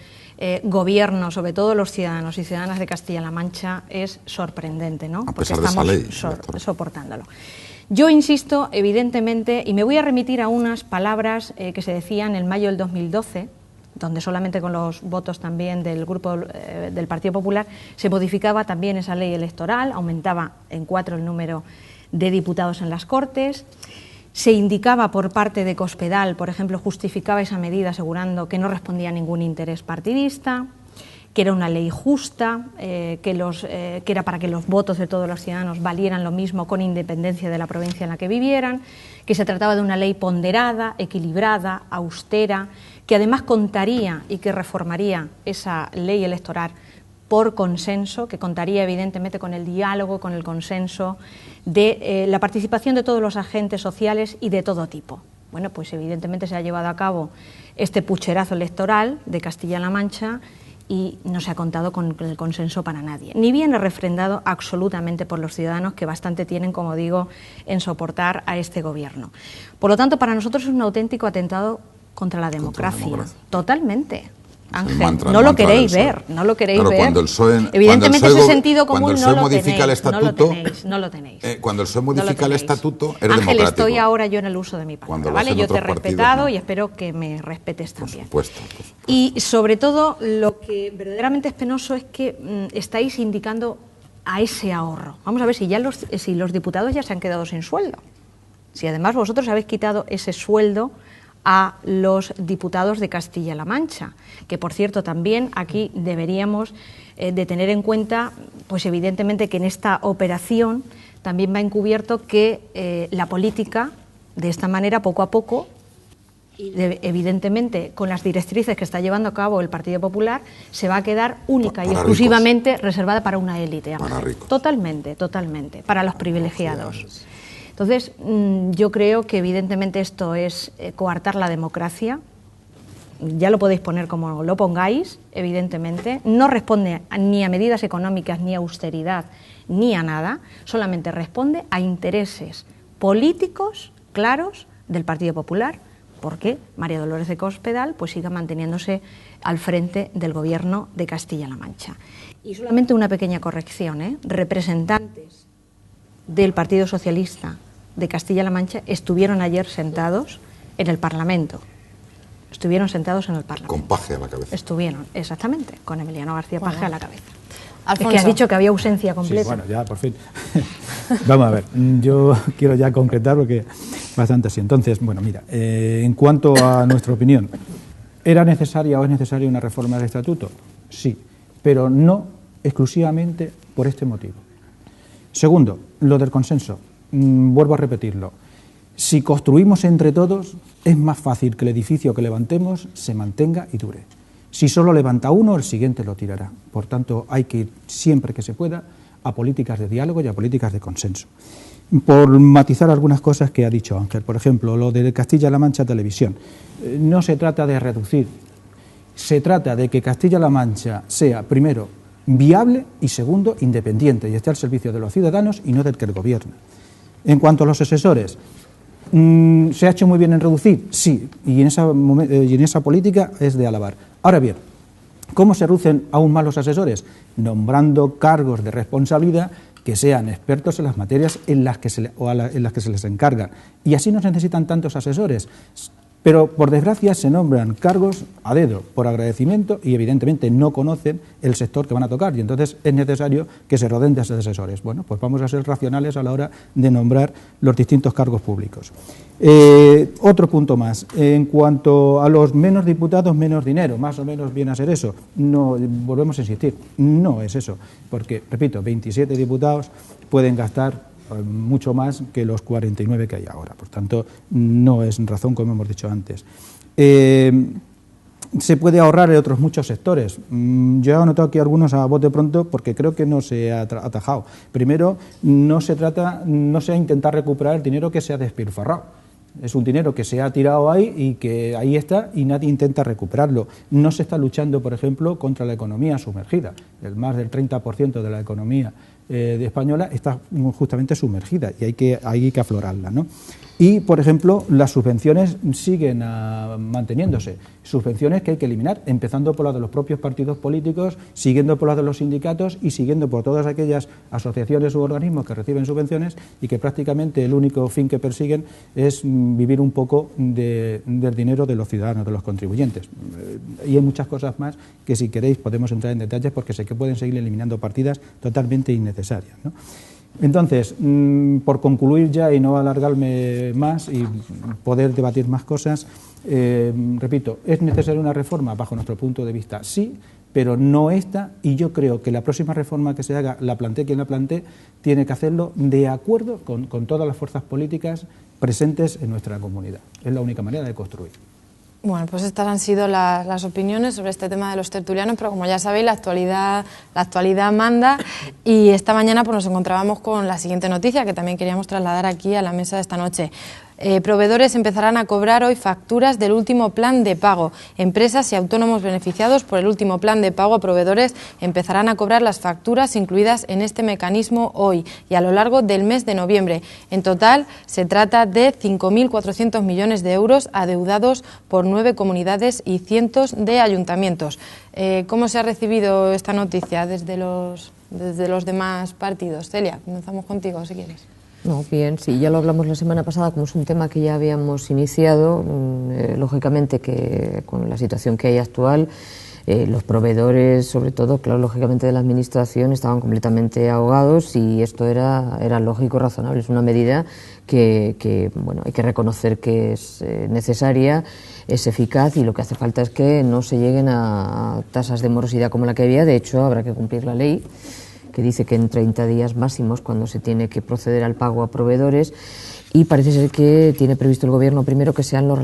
gobierno, sobre todo los ciudadanos y ciudadanas de Castilla-La Mancha, es sorprendente, ¿no? Porque estamos soportándolo. Yo insisto, evidentemente, y me voy a remitir a unas palabras que se decían en mayo del 2012, donde solamente con los votos también del grupo del Partido Popular se modificaba también esa ley electoral, aumentaba en 4 el número de diputados en las Cortes. Se indicaba por parte de Cospedal, por ejemplo, justificaba esa medida asegurando que no respondía a ningún interés partidista, que era una ley justa, que era para que los votos de todos los ciudadanos valieran lo mismo con independencia de la provincia en la que vivieran, que se trataba de una ley ponderada, equilibrada, austera, que además contaría y que reformaría esa ley electoral por consenso, que contaría evidentemente con el diálogo, con el consenso de la participación de todos los agentes sociales y de todo tipo. Bueno, pues evidentemente se ha llevado a cabo este pucherazo electoral de Castilla-La Mancha y no se ha contado con el consenso para nadie. Ni viene refrendado absolutamente por los ciudadanos, que bastante tienen, como digo, en soportar a este gobierno. Por lo tanto, para nosotros es un auténtico atentado contra la democracia. Totalmente. Ángel, no lo queréis ver, no lo queréis ver. Evidentemente ese sentido común no lo tenéis, no lo tenéis. Cuando el PSOE modifica el estatuto, es democrático. Ángel, estoy ahora yo en el uso de mi palabra, ¿vale? Yo te he respetado y espero que me respetes también. Por supuesto. Y sobre todo, lo que verdaderamente es penoso es que estáis indicando a ese ahorro. Vamos a ver si ya los diputados ya se han quedado sin sueldo. Si además vosotros habéis quitado ese sueldo a los diputados de Castilla-La Mancha, que por cierto también aquí deberíamos de tener en cuenta, pues evidentemente que en esta operación también va encubierto que la política, de esta manera, poco a poco, y evidentemente con las directrices que está llevando a cabo el Partido Popular, se va a quedar única y exclusivamente reservada para una élite. Para ricos. Totalmente, para los privilegiados. Entonces, yo creo que evidentemente esto es coartar la democracia. Ya lo podéis poner como lo pongáis, evidentemente. No responde ni a medidas económicas, ni a austeridad, ni a nada. Solamente responde a intereses políticos claros del Partido Popular, porque María Dolores de Cospedal pues siga manteniéndose al frente del gobierno de Castilla-La Mancha. Y solamente una pequeña corrección, representantes del Partido Socialista de Castilla-La Mancha estuvieron ayer sentados en el Parlamento. Con Paje a la cabeza. Estuvieron, exactamente, con Emiliano García Paje a la cabeza. Alfonso. Es que has dicho que había ausencia completa. Sí, bueno, ya, por fin. Vamos a ver, yo quiero ya concretar porque bastante así. Entonces, bueno, mira, en cuanto a nuestra opinión, ¿era necesaria o es necesaria una reforma del Estatuto? Sí, pero no exclusivamente por este motivo. Segundo, lo del consenso. Vuelvo a repetirlo. Si construimos entre todos, es más fácil que el edificio que levantemos se mantenga y dure. Si solo levanta uno, el siguiente lo tirará. Por tanto, hay que ir siempre que se pueda a políticas de diálogo y a políticas de consenso. Por matizar algunas cosas que ha dicho Ángel, por ejemplo, lo de Castilla-La Mancha Televisión. No se trata de reducir, se trata de que Castilla-La Mancha sea, primero, viable y, segundo, independiente y esté al servicio de los ciudadanos y no del que el gobierna. En cuanto a los asesores, ¿se ha hecho muy bien en reducir? Sí, y en esa política es de alabar. Ahora bien, ¿cómo se reducen aún más los asesores? Nombrando cargos de responsabilidad que sean expertos en las materias en las que se les encarga. Y así no se necesitan tantos asesores. Pero, por desgracia, se nombran cargos a dedo, por agradecimiento, y evidentemente no conocen el sector que van a tocar, y entonces es necesario que se rodeen de esos asesores. Bueno, pues vamos a ser racionales a la hora de nombrar los distintos cargos públicos. Otro punto más, en cuanto a los menos diputados, menos dinero, más o menos viene a ser eso. No, volvemos a insistir, no es eso, porque, repito, 27 diputados pueden gastar mucho más que los 49 que hay ahora. Por tanto, no es razón, como hemos dicho antes. Se puede ahorrar en otros muchos sectores. Yo he anotado aquí algunos a bote pronto porque creo que no se ha atajado. Primero, no se ha intentado recuperar el dinero que se ha despilfarrado. Es un dinero que se ha tirado ahí y que ahí está y nadie intenta recuperarlo. No se está luchando, por ejemplo, contra la economía sumergida. Más del 30% de la economía de española está justamente sumergida y hay que aflorarla, ¿no? Y, por ejemplo, las subvenciones siguen manteniéndose, subvenciones que hay que eliminar, empezando por las de los propios partidos políticos, siguiendo por las de los sindicatos y siguiendo por todas aquellas asociaciones u organismos que reciben subvenciones y que prácticamente el único fin que persiguen es vivir un poco del dinero de los ciudadanos, de los contribuyentes. Y hay muchas cosas más que, si queréis, podemos entrar en detalles porque sé que pueden seguir eliminando partidas totalmente innecesarias, ¿no? Entonces, por concluir ya y no alargarme más y poder debatir más cosas, repito, ¿es necesaria una reforma? Bajo nuestro punto de vista, sí, pero no esta, y yo creo que la próxima reforma que se haga, la plantee quien la plantee, tiene que hacerlo de acuerdo con todas las fuerzas políticas presentes en nuestra comunidad. Es la única manera de construir. Bueno, pues estas han sido las opiniones sobre este tema de los tertulianos, pero como ya sabéis, la actualidad manda, y esta mañana pues nos encontrábamos con la siguiente noticia que también queríamos trasladar aquí a la mesa de esta noche. Proveedores empezarán a cobrar hoy facturas del último plan de pago. Empresas y autónomos beneficiados por el último plan de pago a proveedores empezarán a cobrar las facturas incluidas en este mecanismo hoy y a lo largo del mes de noviembre. En total, se trata de 5.400 millones de euros adeudados por 9 comunidades y cientos de ayuntamientos. ¿Cómo se ha recibido esta noticia desde los demás partidos? Celia, comenzamos contigo, si quieres. No, bien, sí, ya lo hablamos la semana pasada, como es un tema que ya habíamos iniciado, lógicamente que con la situación que hay actual, los proveedores, sobre todo, claro, lógicamente de la Administración, estaban completamente ahogados y esto era lógico, razonable, es una medida que bueno, hay que reconocer que es necesaria, es eficaz, y lo que hace falta es que no se lleguen a tasas de morosidad como la que había. De hecho, habrá que cumplir la ley, que dice que en 30 días máximos cuando se tiene que proceder al pago a proveedores, y parece ser que tiene previsto el Gobierno primero que sean los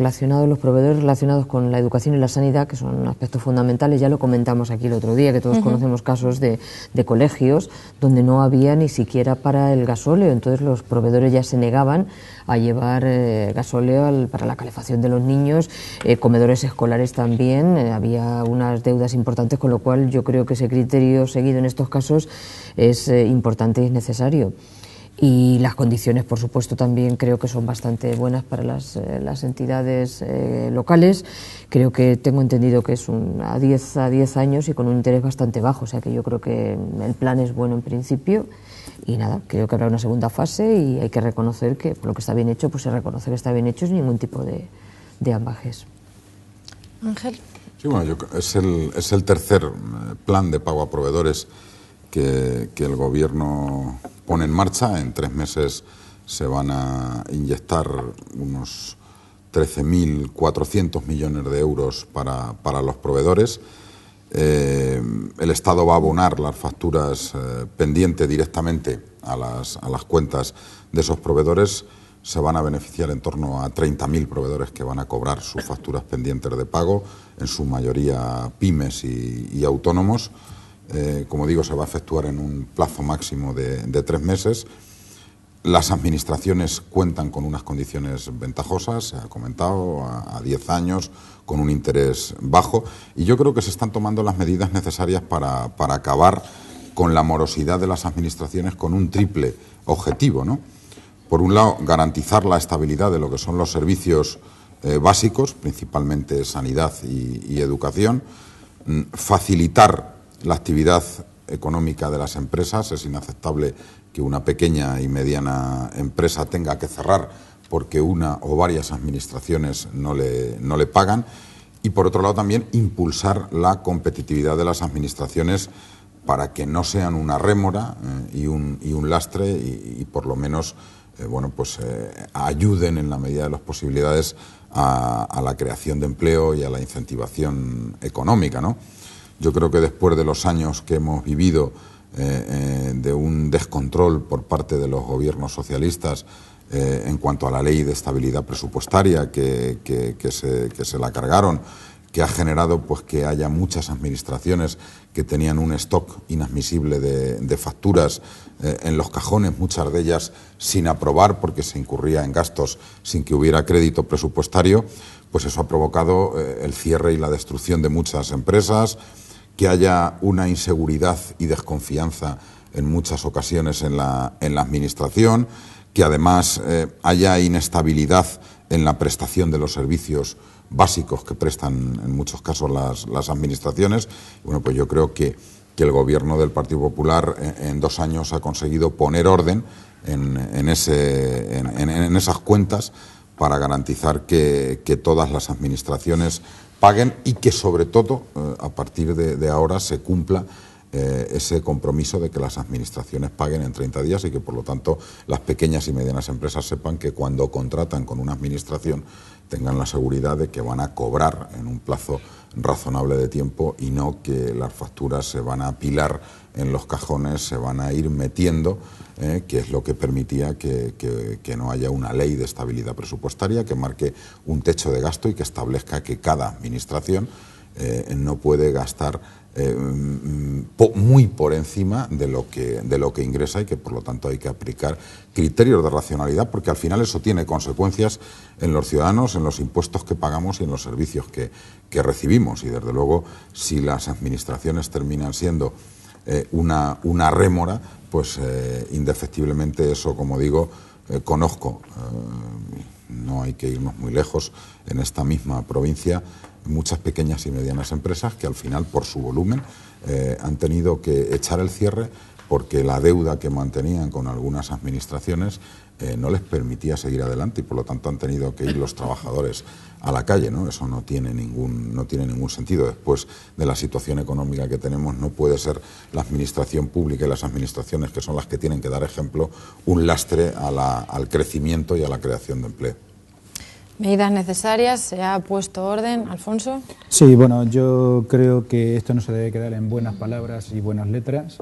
proveedores relacionados con la educación y la sanidad, que son aspectos fundamentales. Ya lo comentamos aquí el otro día, que todos conocemos casos de colegios donde no había ni siquiera para el gasóleo, entonces los proveedores ya se negaban a llevar gasóleo para la calefacción de los niños, comedores escolares también, había unas deudas importantes, con lo cual yo creo que ese criterio seguido en estos casos es importante y es necesario. Y las condiciones, por supuesto, también creo que son bastante buenas para las entidades locales. Creo que tengo entendido que es a 10 años y con un interés bastante bajo, o sea que yo creo que el plan es bueno en principio. Y nada, creo que habrá una segunda fase y hay que reconocer que por lo que está bien hecho, pues se reconoce que está bien hecho sin ningún tipo de ambajes. Ángel. Sí, bueno, es el tercer plan de pago a proveedores que el Gobierno pone en marcha. En 3 meses se van a inyectar unos 13.400 millones de euros para los proveedores. El Estado va a abonar las facturas pendientes directamente a las cuentas de esos proveedores, se van a beneficiar en torno a 30.000 proveedores que van a cobrar sus facturas pendientes de pago, en su mayoría pymes y autónomos. Como digo, se va a efectuar en un plazo máximo de 3 meses. Las administraciones cuentan con unas condiciones ventajosas, se ha comentado, a 10 años, con un interés bajo, y yo creo que se están tomando las medidas necesarias para acabar con la morosidad de las administraciones con un triple objetivo, ¿no? Por un lado, garantizar la estabilidad de lo que son los servicios básicos, principalmente sanidad y educación, facilitar la actividad económica de las empresas. Es inaceptable que una pequeña y mediana empresa tenga que cerrar porque una o varias administraciones no le pagan. Y por otro lado también impulsar la competitividad de las administraciones para que no sean una rémora y un lastre y por lo menos ayuden en la medida de las posibilidades a la creación de empleo y a la incentivación económica, ¿no? Yo creo que después de los años que hemos vivido de un descontrol por parte de los gobiernos socialistas en cuanto a la ley de estabilidad presupuestaria que se la cargaron, que ha generado pues que haya muchas administraciones que tenían un stock inadmisible de facturas en los cajones, muchas de ellas sin aprobar porque se incurría en gastos sin que hubiera crédito presupuestario, pues eso ha provocado el cierre y la destrucción de muchas empresas, que haya una inseguridad y desconfianza en muchas ocasiones en la administración, que además haya inestabilidad en la prestación de los servicios básicos que prestan en muchos casos las administraciones. Bueno, pues yo creo que el Gobierno del Partido Popular en 2 años ha conseguido poner orden en esas cuentas para garantizar que todas las administraciones paguen y que sobre todo a partir de ahora se cumpla ese compromiso de que las administraciones paguen en 30 días y que por lo tanto las pequeñas y medianas empresas sepan que cuando contratan con una administración tengan la seguridad de que van a cobrar en un plazo razonable de tiempo y no que las facturas se van a apilar en los cajones, se van a ir metiendo, que es lo que permitía que no haya una ley de estabilidad presupuestaria que marque un techo de gasto y que establezca que cada administración no puede gastar muy por encima de lo que ingresa y que por lo tanto hay que aplicar criterios de racionalidad, porque al final eso tiene consecuencias en los ciudadanos, en los impuestos que pagamos y en los servicios que recibimos. Y desde luego, si las administraciones terminan siendo una rémora, pues indefectiblemente eso, como digo, conozco, no hay que irnos muy lejos, en esta misma provincia muchas pequeñas y medianas empresas que al final, por su volumen, han tenido que echar el cierre porque la deuda que mantenían con algunas administraciones no les permitía seguir adelante y por lo tanto han tenido que ir los trabajadores a la calle, ¿no? Eso no tiene ningún sentido. Después de la situación económica que tenemos, no puede ser la administración pública y las administraciones, que son las que tienen que dar ejemplo, un lastre al crecimiento y a la creación de empleo. Medidas necesarias, ¿se ha puesto orden, Alfonso? Sí, bueno, yo creo que esto no se debe quedar en buenas palabras y buenas letras.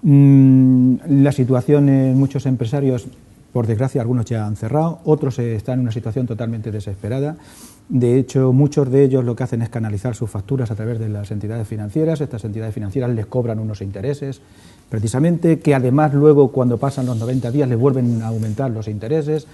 La situación en muchos empresarios, por desgracia, algunos ya han cerrado, otros están en una situación totalmente desesperada. De hecho, muchos de ellos lo que hacen es canalizar sus facturas a través de las entidades financieras. Estas entidades financieras les cobran unos intereses, precisamente, que además luego, cuando pasan los 90 días, les vuelven a aumentar los intereses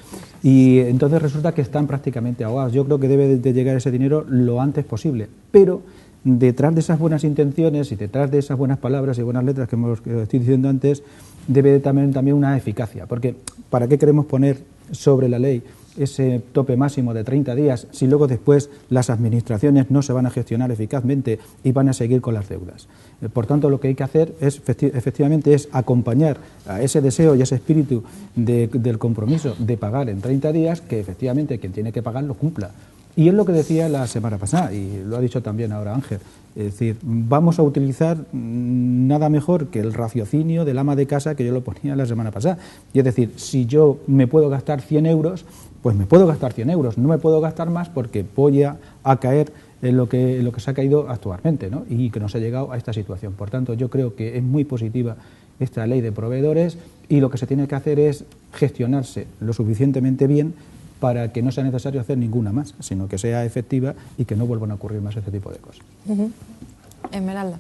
y entonces resulta que están prácticamente ahogados. Yo creo que debe de llegar ese dinero lo antes posible, pero detrás de esas buenas intenciones y detrás de esas buenas palabras y buenas letras que estoy diciendo antes, debe también una eficacia, porque ¿para qué queremos poner sobre la ley ese tope máximo de 30 días si luego después las administraciones no se van a gestionar eficazmente y van a seguir con las deudas? Por tanto, lo que hay que hacer es efectivamente es acompañar a ese deseo y ese espíritu del compromiso de pagar en 30 días, que efectivamente quien tiene que pagar lo cumpla. Y es lo que decía la semana pasada, y lo ha dicho también ahora Ángel, es decir, vamos a utilizar nada mejor que el raciocinio del ama de casa que yo lo ponía la semana pasada. Y es decir, si yo me puedo gastar 100 euros, pues me puedo gastar 100 euros, no me puedo gastar más porque voy a caer en lo que se ha caído actualmente, ¿no? Y que nos ha llegado a esta situación. Por tanto, yo creo que es muy positiva esta ley de proveedores y lo que se tiene que hacer es gestionarse lo suficientemente bien para que no sea necesario hacer ninguna más, sino que sea efectiva y que no vuelvan a ocurrir más este tipo de cosas. Esmeralda.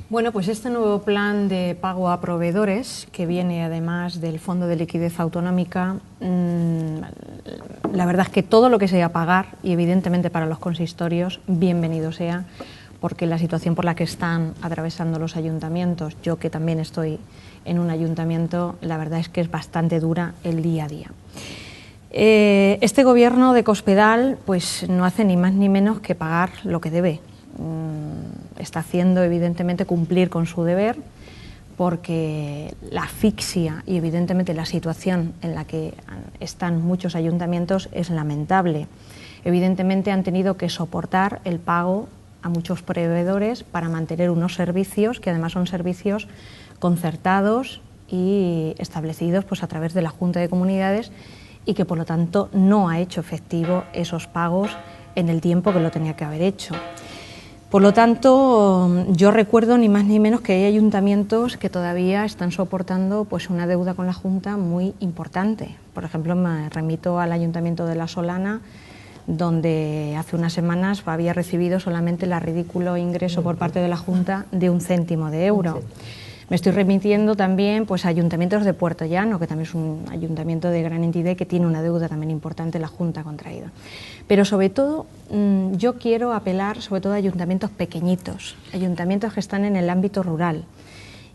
Bueno, pues este nuevo plan de pago a proveedores, que viene además del Fondo de Liquidez Autonómica, la verdad es que todo lo que sea pagar, y evidentemente para los consistorios, bienvenido sea, porque la situación por la que están atravesando los ayuntamientos, yo que también estoy en un ayuntamiento, la verdad es que es bastante dura el día a día. Este gobierno de Cospedal pues no hace ni más ni menos que pagar lo que debe. Está haciendo evidentemente cumplir con su deber, porque la asfixia y evidentemente la situación en la que están muchos ayuntamientos es lamentable. Evidentemente han tenido que soportar el pago a muchos proveedores para mantener unos servicios que además son servicios concertados y establecidos pues a través de la Junta de Comunidades, y que por lo tanto no ha hecho efectivo esos pagos en el tiempo que lo tenía que haber hecho. Por lo tanto, yo recuerdo ni más ni menos que hay ayuntamientos que todavía están soportando pues una deuda con la Junta muy importante. Por ejemplo, me remito al Ayuntamiento de La Solana, donde hace unas semanas había recibido solamente el ridículo ingreso por parte de la Junta de 1 céntimo de euro. Me estoy remitiendo también pues, a ayuntamientos de Puerto Llano, que también es un ayuntamiento de gran entidad y que tiene una deuda también importante, la Junta contraída. Pero sobre todo, yo quiero apelar sobre todo a ayuntamientos pequeñitos, ayuntamientos que están en el ámbito rural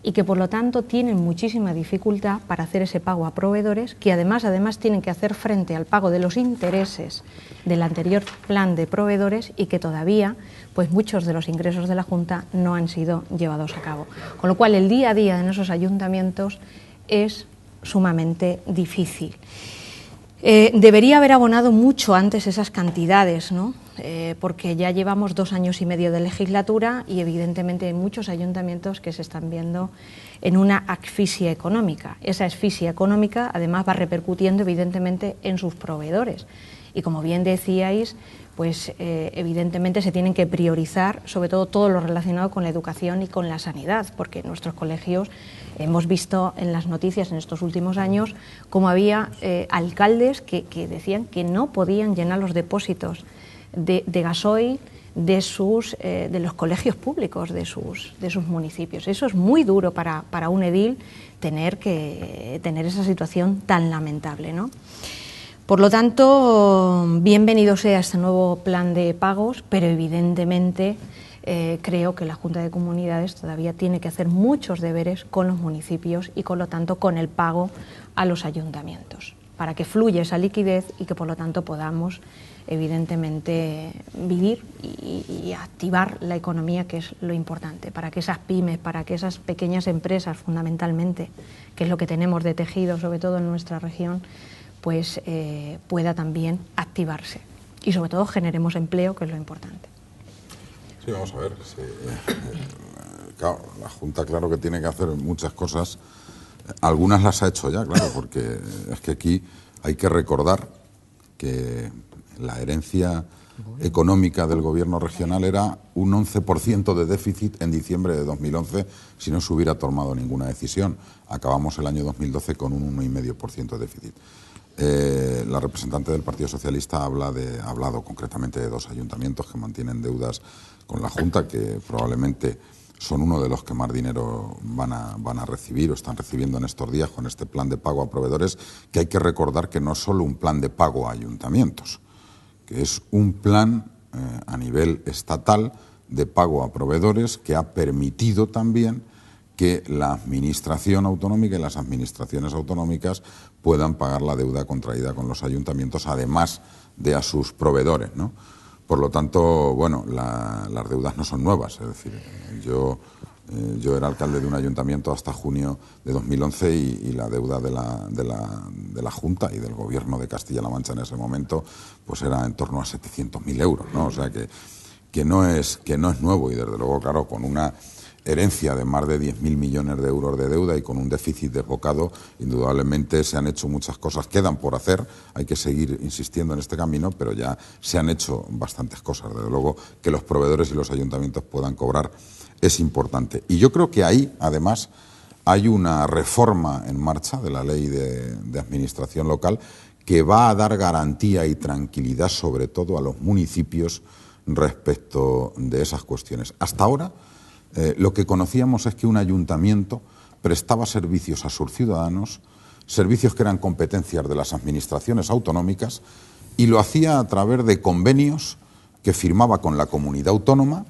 y que por lo tanto tienen muchísima dificultad para hacer ese pago a proveedores, que además tienen que hacer frente al pago de los intereses del anterior plan de proveedores y que todavía pues muchos de los ingresos de la Junta no han sido llevados a cabo. Con lo cual el día a día en esos ayuntamientos es sumamente difícil. Debería haber abonado mucho antes esas cantidades, ¿no? Porque ya llevamos 2 años y medio de legislatura y evidentemente hay muchos ayuntamientos que se están viendo en una asfixia económica. Esa asfixia económica además va repercutiendo evidentemente en sus proveedores. Y como bien decíais, pues evidentemente se tienen que priorizar sobre todo lo relacionado con la educación y con la sanidad, porque en nuestros colegios hemos visto en las noticias en estos últimos años cómo había alcaldes que decían que no podían llenar los depósitos de gasoil de los colegios públicos de sus municipios. Eso es muy duro para un edil tener esa situación tan lamentable, ¿no? Por lo tanto, bienvenido sea este nuevo plan de pagos, pero evidentemente creo que la Junta de Comunidades todavía tiene que hacer muchos deberes con los municipios y, por lo tanto, con el pago a los ayuntamientos, para que fluya esa liquidez y que, por lo tanto, podamos, evidentemente, vivir y activar la economía, que es lo importante, para que esas pymes, para que esas pequeñas empresas, fundamentalmente, que es lo que tenemos de tejido, sobre todo en nuestra región, pues pueda también activarse y sobre todo generemos empleo, que es lo importante. Sí, vamos a ver. Sí, claro, la Junta claro que tiene que hacer muchas cosas. Algunas las ha hecho ya, claro, porque es que aquí hay que recordar que la herencia económica del gobierno regional era un 11% de déficit en diciembre de 2011 si no se hubiera tomado ninguna decisión. Acabamos el año 2012 con un 1,5% de déficit. La representante del Partido Socialista ha hablado concretamente de 2 ayuntamientos que mantienen deudas con la Junta, que probablemente son uno de los que más dinero van a recibir o están recibiendo en estos días con este plan de pago a proveedores, que hay que recordar que no es solo un plan de pago a ayuntamientos, que es un plan a nivel estatal de pago a proveedores que ha permitido también que la administración autonómica y las administraciones autonómicas puedan pagar la deuda contraída con los ayuntamientos, además de a sus proveedores, ¿no? Por lo tanto, bueno, las deudas no son nuevas, es decir, yo era alcalde de un ayuntamiento hasta junio de 2011 y la deuda de la Junta y del Gobierno de Castilla-La Mancha en ese momento pues era en torno a 700.000 euros, ¿no? O sea que no es nuevo y desde luego, claro, con una herencia de más de 10.000 millones de euros de deuda y con un déficit desbocado, indudablemente se han hecho muchas cosas, quedan por hacer, hay que seguir insistiendo en este camino, pero ya se han hecho bastantes cosas. Desde luego que los proveedores y los ayuntamientos puedan cobrar es importante. Y yo creo que ahí, además, hay una reforma en marcha de la ley de administración local que va a dar garantía y tranquilidad sobre todo a los municipios respecto de esas cuestiones. Hasta ahora lo que conocíamos es que un ayuntamiento prestaba servicios a sus ciudadanos, servicios que eran competencias de las administraciones autonómicas, y lo hacía a través de convenios que firmaba con la comunidad autónoma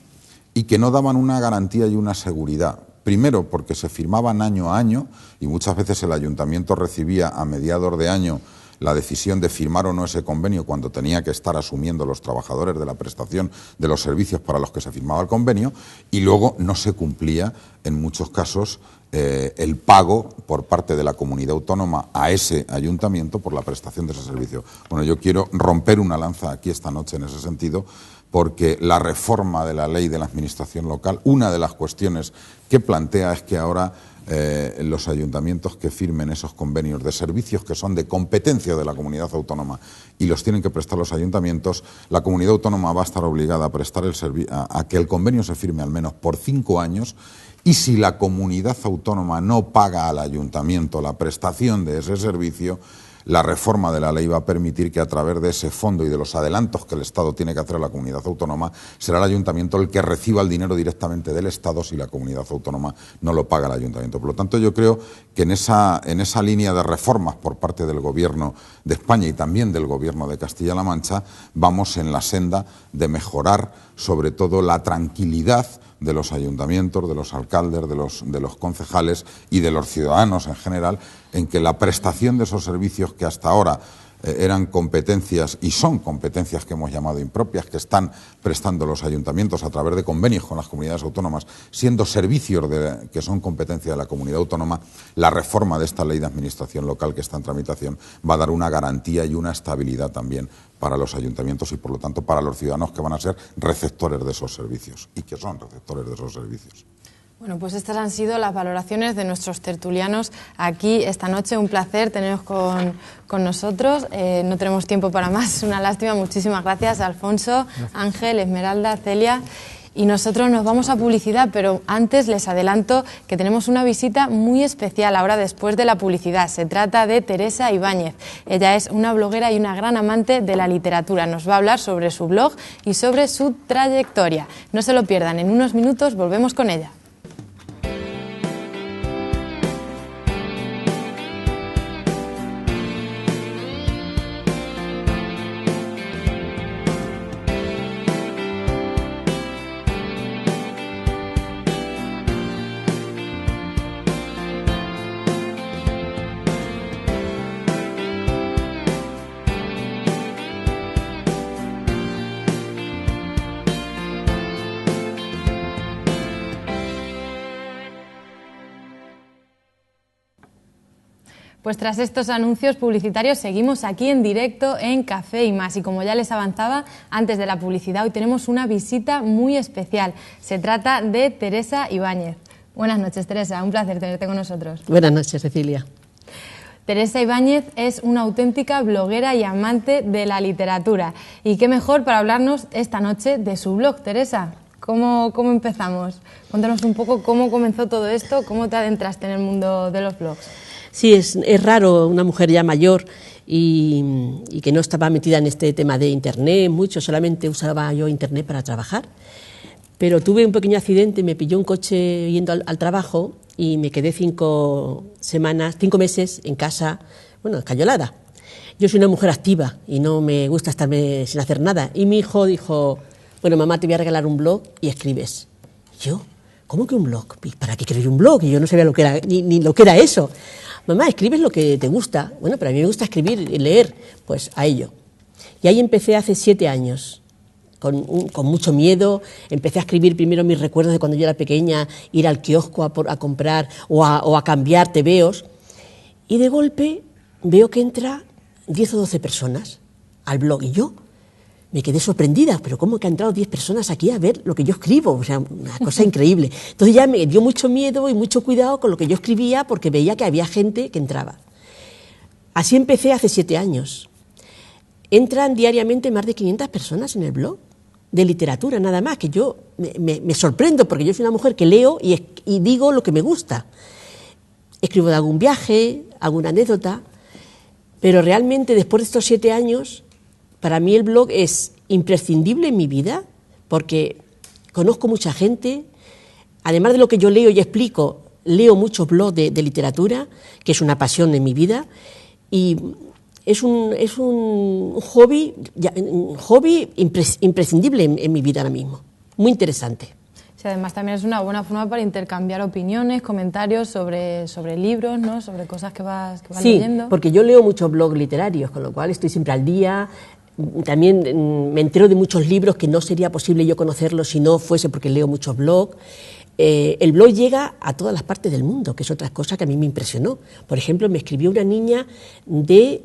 y que no daban una garantía y una seguridad. Primero, porque se firmaban año a año y muchas veces el ayuntamiento recibía a mediados de año la decisión de firmar o no ese convenio cuando tenía que estar asumiendo los trabajadores de la prestación de los servicios para los que se firmaba el convenio, y luego no se cumplía en muchos casos el pago por parte de la comunidad autónoma a ese ayuntamiento por la prestación de ese servicio. Bueno, yo quiero romper una lanza aquí esta noche en ese sentido, porque la reforma de la ley de la administración local, una de las cuestiones que plantea es que ahora los ayuntamientos que firmen esos convenios de servicios que son de competencia de la comunidad autónoma y los tienen que prestar los ayuntamientos, la comunidad autónoma va a estar obligada a prestar a que el convenio se firme al menos por 5 años, y si la comunidad autónoma no paga al ayuntamiento la prestación de ese servicio, la reforma de la ley va a permitir que a través de ese fondo y de los adelantos que el Estado tiene que hacer a la comunidad autónoma, será el ayuntamiento el que reciba el dinero directamente del Estado si la comunidad autónoma no lo paga al ayuntamiento. Por lo tanto, yo creo que en esa línea de reformas por parte del Gobierno de España y también del Gobierno de Castilla-La Mancha, vamos en la senda de mejorar sobre todo la tranquilidad de los ayuntamientos, de los alcaldes, de los concejales y de los ciudadanos en general, en que la prestación de esos servicios que hasta ahora eran competencias y son competencias que hemos llamado impropias, que están prestando los ayuntamientos a través de convenios con las comunidades autónomas, siendo servicios que son competencia de la comunidad autónoma, la reforma de esta ley de administración local que está en tramitación va a dar una garantía y una estabilidad también para los ayuntamientos y, por lo tanto, para los ciudadanos que van a ser receptores de esos servicios y que son receptores de esos servicios. Bueno, pues estas han sido las valoraciones de nuestros tertulianos aquí esta noche. Un placer teneros con nosotros. No tenemos tiempo para más, es una lástima. Muchísimas gracias, Alfonso, Ángel, Esmeralda, Celia. Y nosotros nos vamos a publicidad, pero antes les adelanto que tenemos una visita muy especial ahora después de la publicidad. Se trata de Teresa Ibáñez. Ella es una bloguera y una gran amante de la literatura. Nos va a hablar sobre su blog y sobre su trayectoria. No se lo pierdan, en unos minutos volvemos con ella. Pues tras estos anuncios publicitarios seguimos aquí en directo en Café y Más, y como ya les avanzaba antes de la publicidad, hoy tenemos una visita muy especial. Se trata de Teresa Ibáñez. Buenas noches, Teresa, un placer tenerte con nosotros. Buenas noches, Cecilia. Teresa Ibáñez es una auténtica bloguera y amante de la literatura. Y qué mejor para hablarnos esta noche de su blog. Teresa, ¿cómo empezamos? Cuéntanos un poco cómo comenzó todo esto, cómo te adentraste en el mundo de los blogs. Sí, es raro una mujer ya mayor y que no estaba metida en este tema de Internet mucho, solamente usaba yo Internet para trabajar. Pero tuve un pequeño accidente, me pilló un coche yendo al trabajo y me quedé 5 meses en casa, escayolada. Yo soy una mujer activa y no me gusta estarme sin hacer nada. Y mi hijo dijo, bueno, mamá, te voy a regalar un blog y escribes. Y yo, ¿cómo que un blog? ¿Para qué quiero yo un blog? Y yo no sabía lo que era, ni lo que era eso. Mamá, escribes lo que te gusta. Bueno, pero a mí me gusta escribir y leer, pues a ello. Y ahí empecé hace 7 años, con mucho miedo. Empecé a escribir primero mis recuerdos de cuando yo era pequeña, ir al kiosco a comprar o a cambiar tebeos. Y de golpe veo que entra 10 o 12 personas al blog. Y yo me quedé sorprendida, pero ¿cómo que han entrado 10 personas aquí a ver lo que yo escribo? O sea, una cosa increíble. Entonces ya me dio mucho miedo y mucho cuidado con lo que yo escribía porque veía que había gente que entraba. Así empecé hace 7 años. Entran diariamente más de 500 personas en el blog, de literatura nada más, que yo me sorprendo porque yo soy una mujer que leo y digo lo que me gusta. escribo de algún viaje, alguna anécdota, pero realmente después de estos 7 años, para mí el blog es imprescindible en mi vida, porque conozco mucha gente, además de lo que yo leo y explico, leo muchos blogs de literatura, que es una pasión en mi vida, y es un hobby imprescindible en mi vida ahora mismo, muy interesante. Sí, además también es una buena forma para intercambiar opiniones, comentarios sobre libros, ¿no? Sobre cosas que vas leyendo. Sí, porque yo leo muchos blogs literarios, con lo cual estoy siempre al día. También me entero de muchos libros que no sería posible yo conocerlos si no fuese porque leo muchos blogs. El blog llega a todas las partes del mundo, que es otra cosa que a mí me impresionó. Por ejemplo, me escribió una niña de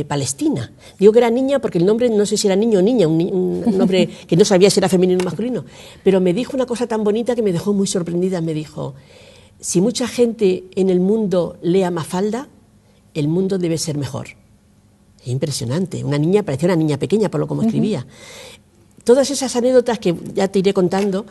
Palestina. Digo que era niña porque el nombre, no sé si era niño o niña, un nombre que no sabía si era femenino o masculino, pero me dijo una cosa tan bonita que me dejó muy sorprendida. Me dijo, si mucha gente en el mundo lee a Mafalda, el mundo debe ser mejor. Es impresionante. Una niña, parecía una niña pequeña por lo como escribía. Todas esas anécdotas que ya te iré contando,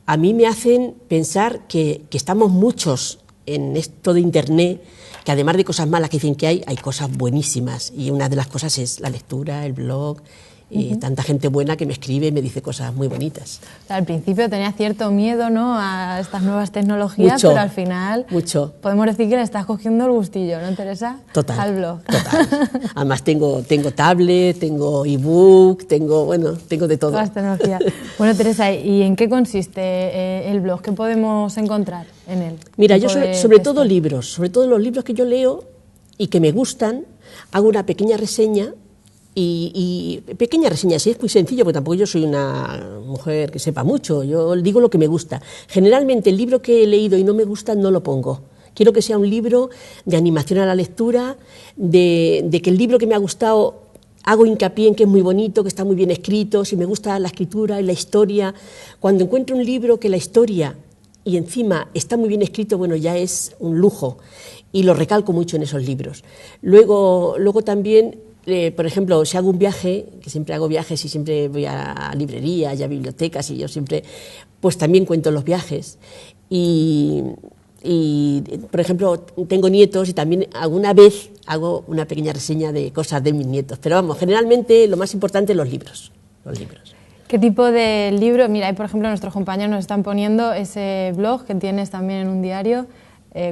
a mí me hacen pensar que estamos muchos en esto de Internet, que además de cosas malas que dicen que hay cosas buenísimas, y una de las cosas es la lectura, el blog, y tanta gente buena que me escribe y me dice cosas muy bonitas. O sea, al principio tenía cierto miedo, ¿no?, a estas nuevas tecnologías, mucho, pero al final podemos decir que le estás cogiendo el gustillo, ¿no, Teresa? Total, al blog. Total. Además tengo tablet, tengo ebook, tengo de todo. Todas las tecnologías. Bueno, Teresa, ¿y en qué consiste el blog? ¿Qué podemos encontrar en él? Mira, yo sobre todo libros, sobre todo los libros que yo leo y que me gustan, hago una pequeña reseña. Y pequeña reseña, sí, es muy sencillo, porque tampoco yo soy una mujer que sepa mucho, yo digo lo que me gusta. Generalmente el libro que he leído y no me gusta no lo pongo. Quiero que sea un libro de animación a la lectura, de que el libro que me ha gustado hago hincapié en que es muy bonito, que está muy bien escrito, si me gusta la escritura y la historia. Cuando encuentro un libro que la historia y encima está muy bien escrito, bueno, ya es un lujo, y lo recalco mucho en esos libros. Luego también... por ejemplo, si hago un viaje, que siempre hago viajes y siempre voy a librerías y a bibliotecas, y yo siempre, pues también cuento los viajes. Y por ejemplo, tengo nietos y también alguna vez hago una pequeña reseña de cosas de mis nietos. Pero vamos, generalmente lo más importante es los libros. ¿Qué tipo de libro? Mira, ahí por ejemplo nuestros compañeros nos están poniendo ese blog que tienes también en un diario,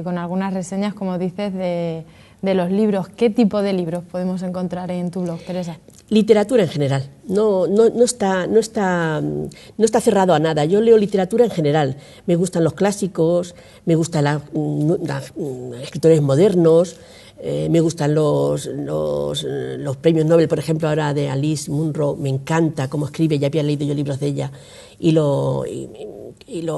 con algunas reseñas, como dices, de los libros. ¿Qué tipo de libros podemos encontrar en tu blog, Teresa? Literatura en general. No está cerrado a nada. Yo leo literatura en general. Me gustan los clásicos, me gustan los escritores modernos, me gustan los premios Nobel, por ejemplo, ahora de Alice Munro. Me encanta cómo escribe, ya había leído yo libros de ella, y lo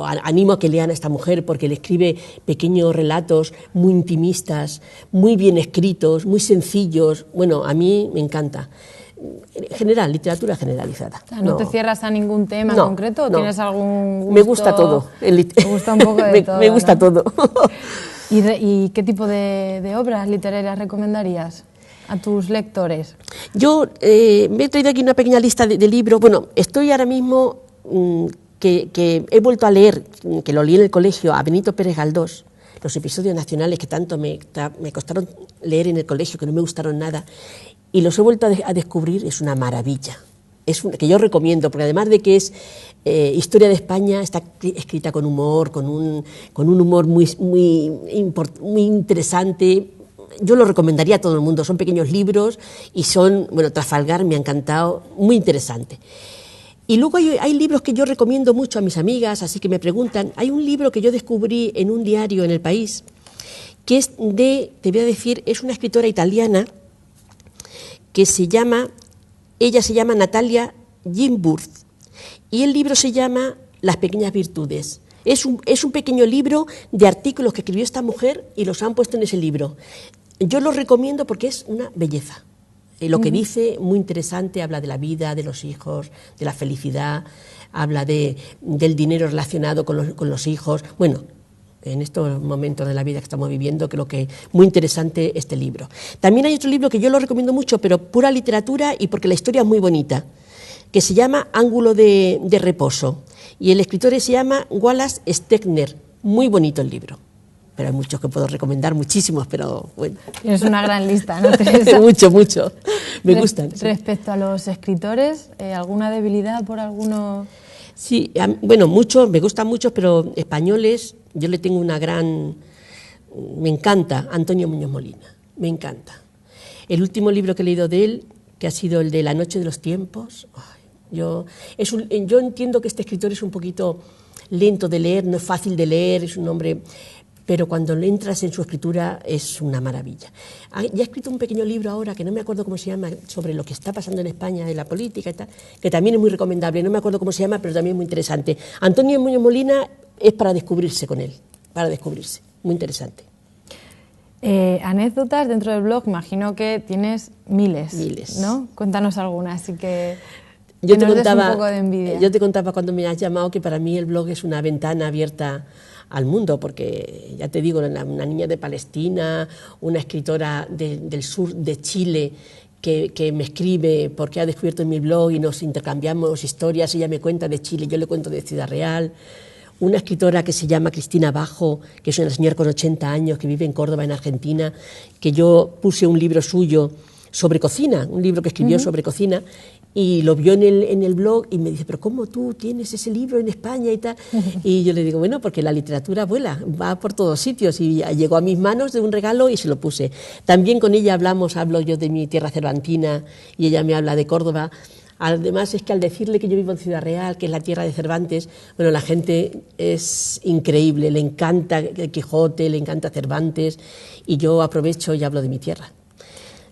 animo a que lean a esta mujer, porque le escribe pequeños relatos muy intimistas, muy bien escritos, muy sencillos. Bueno, a mí me encanta. En general, literatura generalizada. O sea, ¿no te cierras a ningún tema en concreto? ¿O tienes algún gusto? Me gusta todo. Me gusta un poco de todo. Me gusta todo. ¿Y qué tipo de obras literarias recomendarías a tus lectores? Yo me he traído aquí una pequeña lista de libros. Bueno, estoy ahora mismo... Que he vuelto a leer, que lo leí en el colegio, a Benito Pérez Galdós, los episodios nacionales que tanto me costaron leer en el colegio, que no me gustaron nada, y los he vuelto a descubrir. Es una maravilla, que yo recomiendo, porque además de que es historia de España, está escrita con humor, con un humor muy interesante. Yo lo recomendaría a todo el mundo. Son pequeños libros y son, bueno, Trafalgar me ha encantado, muy interesante. Y luego hay libros que yo recomiendo mucho a mis amigas, así que me preguntan. Hay un libro que yo descubrí en un diario en El País, que es te voy a decir, es una escritora italiana que ella se llama Natalia Ginzburg, y el libro se llama Las pequeñas virtudes. Es un pequeño libro de artículos que escribió esta mujer y los han puesto en ese libro. Yo lo recomiendo porque es una belleza. Lo que dice, muy interesante, habla de la vida, de los hijos, de la felicidad, habla del dinero relacionado con los hijos. Bueno, en estos momentos de la vida que estamos viviendo, creo que es muy interesante este libro. También hay otro libro que yo lo recomiendo mucho, pero pura literatura y porque la historia es muy bonita, que se llama Ángulo de reposo, y el escritor se llama Wallace Stegner. Muy bonito el libro. pero hay muchos que puedo recomendar, muchísimos, pero bueno. Tienes una gran lista, ¿no, Teresa? mucho, me gustan. Sí. Respecto a los escritores, ¿alguna debilidad por alguno? Sí, bueno, muchos, me gustan muchos, pero españoles, yo le tengo una gran... Me encanta Antonio Muñoz Molina, me encanta. El último libro que he leído de él, que ha sido el de La noche de los tiempos, yo entiendo que este escritor es un poquito lento de leer, no es fácil de leer, es un hombre... pero cuando entras en su escritura es una maravilla. Ya ha escrito un pequeño libro ahora, que no me acuerdo cómo se llama, sobre lo que está pasando en España, de la política y tal, que también es muy recomendable, no me acuerdo cómo se llama, pero también es muy interesante. Antonio Muñoz Molina es para descubrirse con él, para descubrirse, muy interesante. Anécdotas dentro del blog, imagino que tienes miles, ¿no? Cuéntanos algunas, así que... Yo te nos des un poco de envidia. Yo te contaba cuando me has llamado que para mí el blog es una ventana abierta al mundo, porque ya te digo, una niña de Palestina, una escritora del sur de Chile que me escribe porque ha descubierto en mi blog y nos intercambiamos historias, ella me cuenta de Chile, yo le cuento de Ciudad Real. Una escritora que se llama Cristina Bajo, que es una señora con 80 años, que vive en Córdoba, en Argentina, que yo puse un libro suyo sobre cocina, un libro que escribió sobre cocina, y lo vio en el blog y me dice, pero ¿cómo tú tienes ese libro en España y tal? Y yo le digo, bueno, porque la literatura vuela, va por todos sitios, y llegó a mis manos de un regalo y se lo puse. También con ella hablo yo de mi tierra cervantina y ella me habla de Córdoba. Además es que al decirle que yo vivo en Ciudad Real, que es la tierra de Cervantes, bueno, la gente es increíble, le encanta el Quijote, le encanta Cervantes, y yo aprovecho y hablo de mi tierra.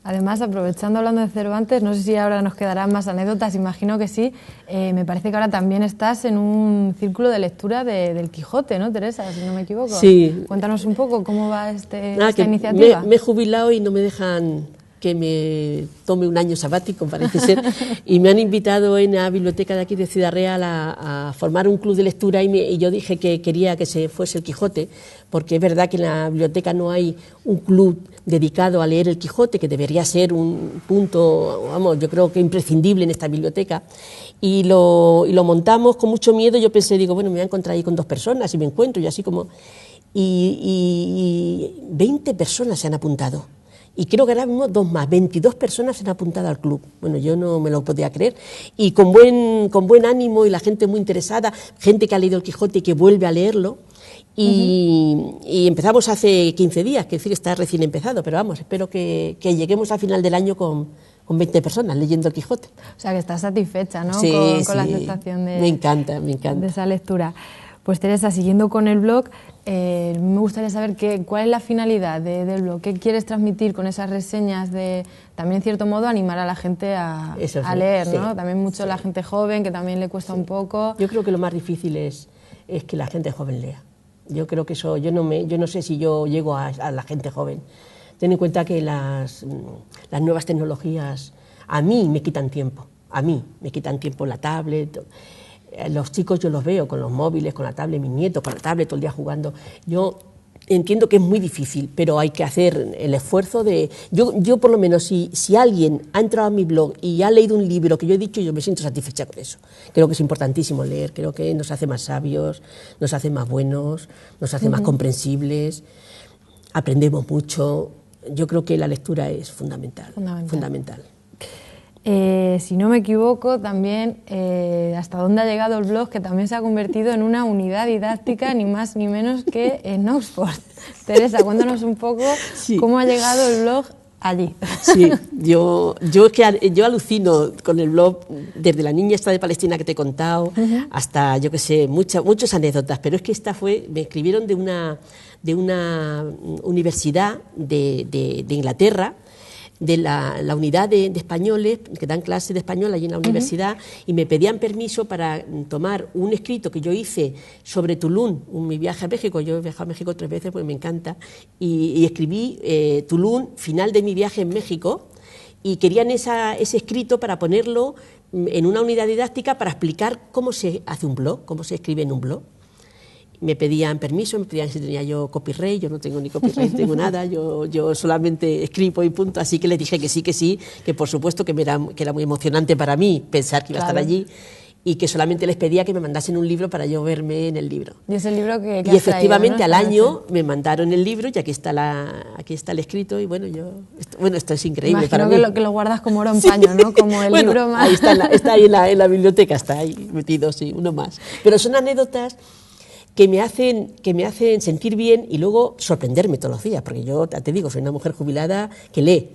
Además, aprovechando hablando de Cervantes, no sé si ahora nos quedarán más anécdotas, imagino que sí. Me parece que ahora también estás en un círculo de lectura del Quijote, ¿no, Teresa? Si no me equivoco. Sí. Cuéntanos un poco cómo va esta iniciativa. Me he jubilado y no me dejan que me tome un año sabático, parece ser, y me han invitado en la biblioteca de aquí de Ciudad Real a formar un club de lectura, y yo dije que quería que se fuese el Quijote, porque es verdad que en la biblioteca no hay un club dedicado a leer el Quijote, que debería ser un punto, vamos, yo creo que imprescindible en esta biblioteca, y lo montamos con mucho miedo. Yo pensé, digo, bueno, me voy a encontrar ahí con 2 personas y me encuentro, y así como... Y 20 personas se han apuntado. Y creo que ahora mismo 2 más, 22 personas se han apuntado al club. Bueno, yo no me lo podía creer. Y con buen ánimo, y la gente muy interesada, gente que ha leído el Quijote y que vuelve a leerlo. Y empezamos hace 15 días, que decir, está recién empezado, pero vamos, espero que lleguemos al final del año con 20 personas leyendo el Quijote. O sea, que estás satisfecha, ¿no? Sí, con la aceptación me encanta. de esa lectura. Pues Teresa, siguiendo con el blog, me gustaría saber cuál es la finalidad del blog, qué quieres transmitir con esas reseñas, de también en cierto modo animar a la gente a leer, ¿no? Sí, también mucho la gente joven, que también le cuesta un poco. Yo creo que lo más difícil es que la gente joven lea. Yo creo que eso, yo no sé si yo llego a la gente joven. Ten en cuenta que las nuevas tecnologías a mí me quitan tiempo, la tablet. Los chicos yo los veo con los móviles, con la tablet, mis nietos con la tablet todo el día jugando. Yo entiendo que es muy difícil, pero hay que hacer el esfuerzo de... Yo por lo menos, si alguien ha entrado a mi blog y ha leído un libro que yo he dicho, yo me siento satisfecha con eso. Creo que es importantísimo leer, creo que nos hace más sabios, nos hace más buenos, nos hace más comprensibles, aprendemos mucho. Yo creo que la lectura es fundamental. Si no me equivoco, también hasta dónde ha llegado el blog, que también se ha convertido en una unidad didáctica, ni más ni menos que en Oxford. Teresa, cuéntanos un poco cómo ha llegado el blog allí. Sí, yo alucino con el blog, desde la niña esta de Palestina que te he contado, hasta, yo qué sé, muchas anécdotas, pero es que me escribieron de una universidad de Inglaterra, de la unidad de españoles, que dan clases de español allí en la universidad, y me pedían permiso para tomar un escrito que yo hice sobre Tulum, mi viaje a México. Yo he viajado a México 3 veces porque me encanta, y escribí Tulum, final de mi viaje en México, y querían ese escrito para ponerlo en una unidad didáctica para explicar cómo se hace un blog, cómo se escribe en un blog. Me pedían permiso, me pedían si tenía yo copyright. Yo no tengo ni copyright, no tengo nada, yo solamente escribo y punto. Así que les dije que sí, que por supuesto que era muy emocionante para mí pensar que iba a estar allí. y que solamente les pedía que me mandasen un libro para yo verme en el libro. Y ese libro que y efectivamente traído, ¿no? Al año me mandaron el libro y aquí está el escrito y bueno, esto es increíble. Imagino para mí. Que lo guardas como oro en paño, ¿no? Como el bueno, libro más... Ahí está ahí en la biblioteca, está ahí metido, sí, uno más. Pero son anécdotas que me hacen sentir bien y luego sorprenderme todos los días, porque yo, te digo, soy una mujer jubilada que lee.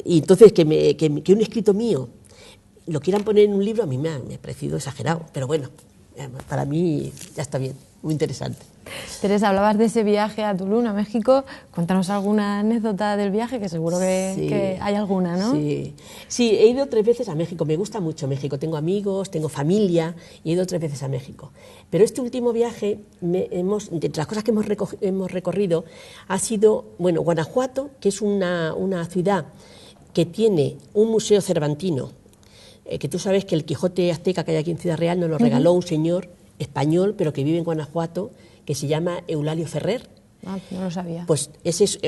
Y entonces que un escrito mío lo quieran poner en un libro a mí me ha parecido exagerado, pero bueno, para mí ya está bien, muy interesante. Teresa, hablabas de ese viaje a Tulum, a México. Cuéntanos alguna anécdota del viaje, que seguro que hay alguna, ¿no? Sí, he ido 3 veces a México, me gusta mucho México, tengo amigos, tengo familia y he ido 3 veces a México. Pero este último viaje, entre las cosas que hemos recorrido, ha sido, bueno, Guanajuato, que es una ciudad que tiene un museo cervantino, que tú sabes que el Quijote azteca que hay aquí en Ciudad Real nos lo regaló un señor español, pero que vive en Guanajuato, que se llama Eulalio Ferrer. Ah, no lo sabía. Pues ese es,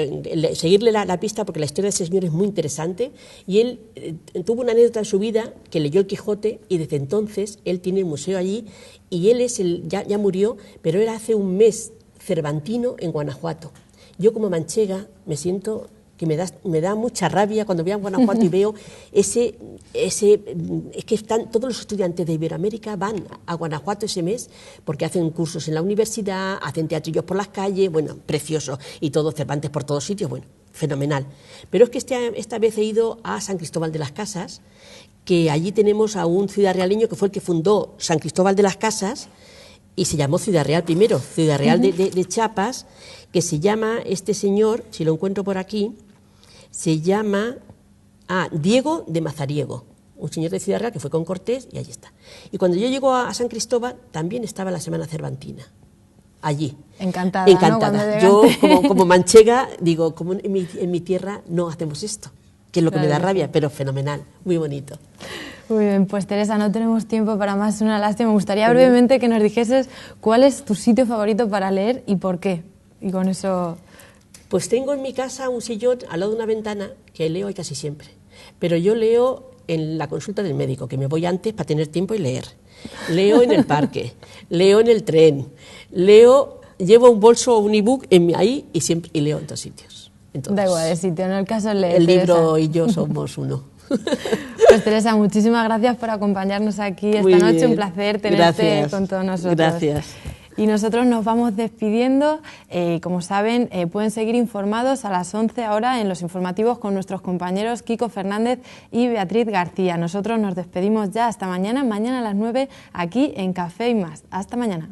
seguirle la pista, porque la historia de ese señor es muy interesante, y él tuvo una anécdota en su vida que leyó el Quijote, y desde entonces él tiene el museo allí, y él es ya murió, pero era hace un mes cervantino en Guanajuato. Yo como manchega me siento que me da mucha rabia cuando voy a Guanajuato y veo es que están todos los estudiantes de Iberoamérica van a Guanajuato ese mes porque hacen cursos en la universidad, hacen teatrillos por las calles, bueno, precioso, y todo, Cervantes por todos sitios, bueno, fenomenal. Pero es que esta vez he ido a San Cristóbal de las Casas, que allí tenemos a un ciudadrealeño que fue el que fundó San Cristóbal de las Casas, y se llamó Ciudad Real primero, Ciudad Real de Chiapas, que se llama, este señor, si lo encuentro por aquí, se llama Diego de Mazariego, un señor de Ciudad Real que fue con Cortés, y allí está. Y cuando yo llego a San Cristóbal, también estaba la Semana Cervantina, allí. Encantada. Encantada. ¿No? Yo, como manchega, digo, como en mi tierra no hacemos esto, que es lo que me da rabia, pero fenomenal, muy bonito. Muy bien, pues Teresa, no tenemos tiempo para más, una lástima. Me gustaría brevemente que nos dijeses cuál es tu sitio favorito para leer y por qué. Y con eso... Pues tengo en mi casa un sillón al lado de una ventana que leo casi siempre. Pero yo leo en la consulta del médico, que me voy antes para tener tiempo y leer. Leo en el parque, leo en el tren, llevo un bolso o un ebook ahí y leo en 2 sitios. Entonces, da igual el sitio, no el caso es leer. El libro y yo somos uno. Pues Teresa, muchísimas gracias por acompañarnos aquí esta noche, un placer tenerte con todos nosotros. Gracias. Y nosotros nos vamos despidiendo. Como saben, pueden seguir informados a las 11 ahora en los informativos con nuestros compañeros Kiko Fernández y Beatriz García. Nosotros nos despedimos ya hasta mañana a las 9 aquí en Café y Más. Hasta mañana.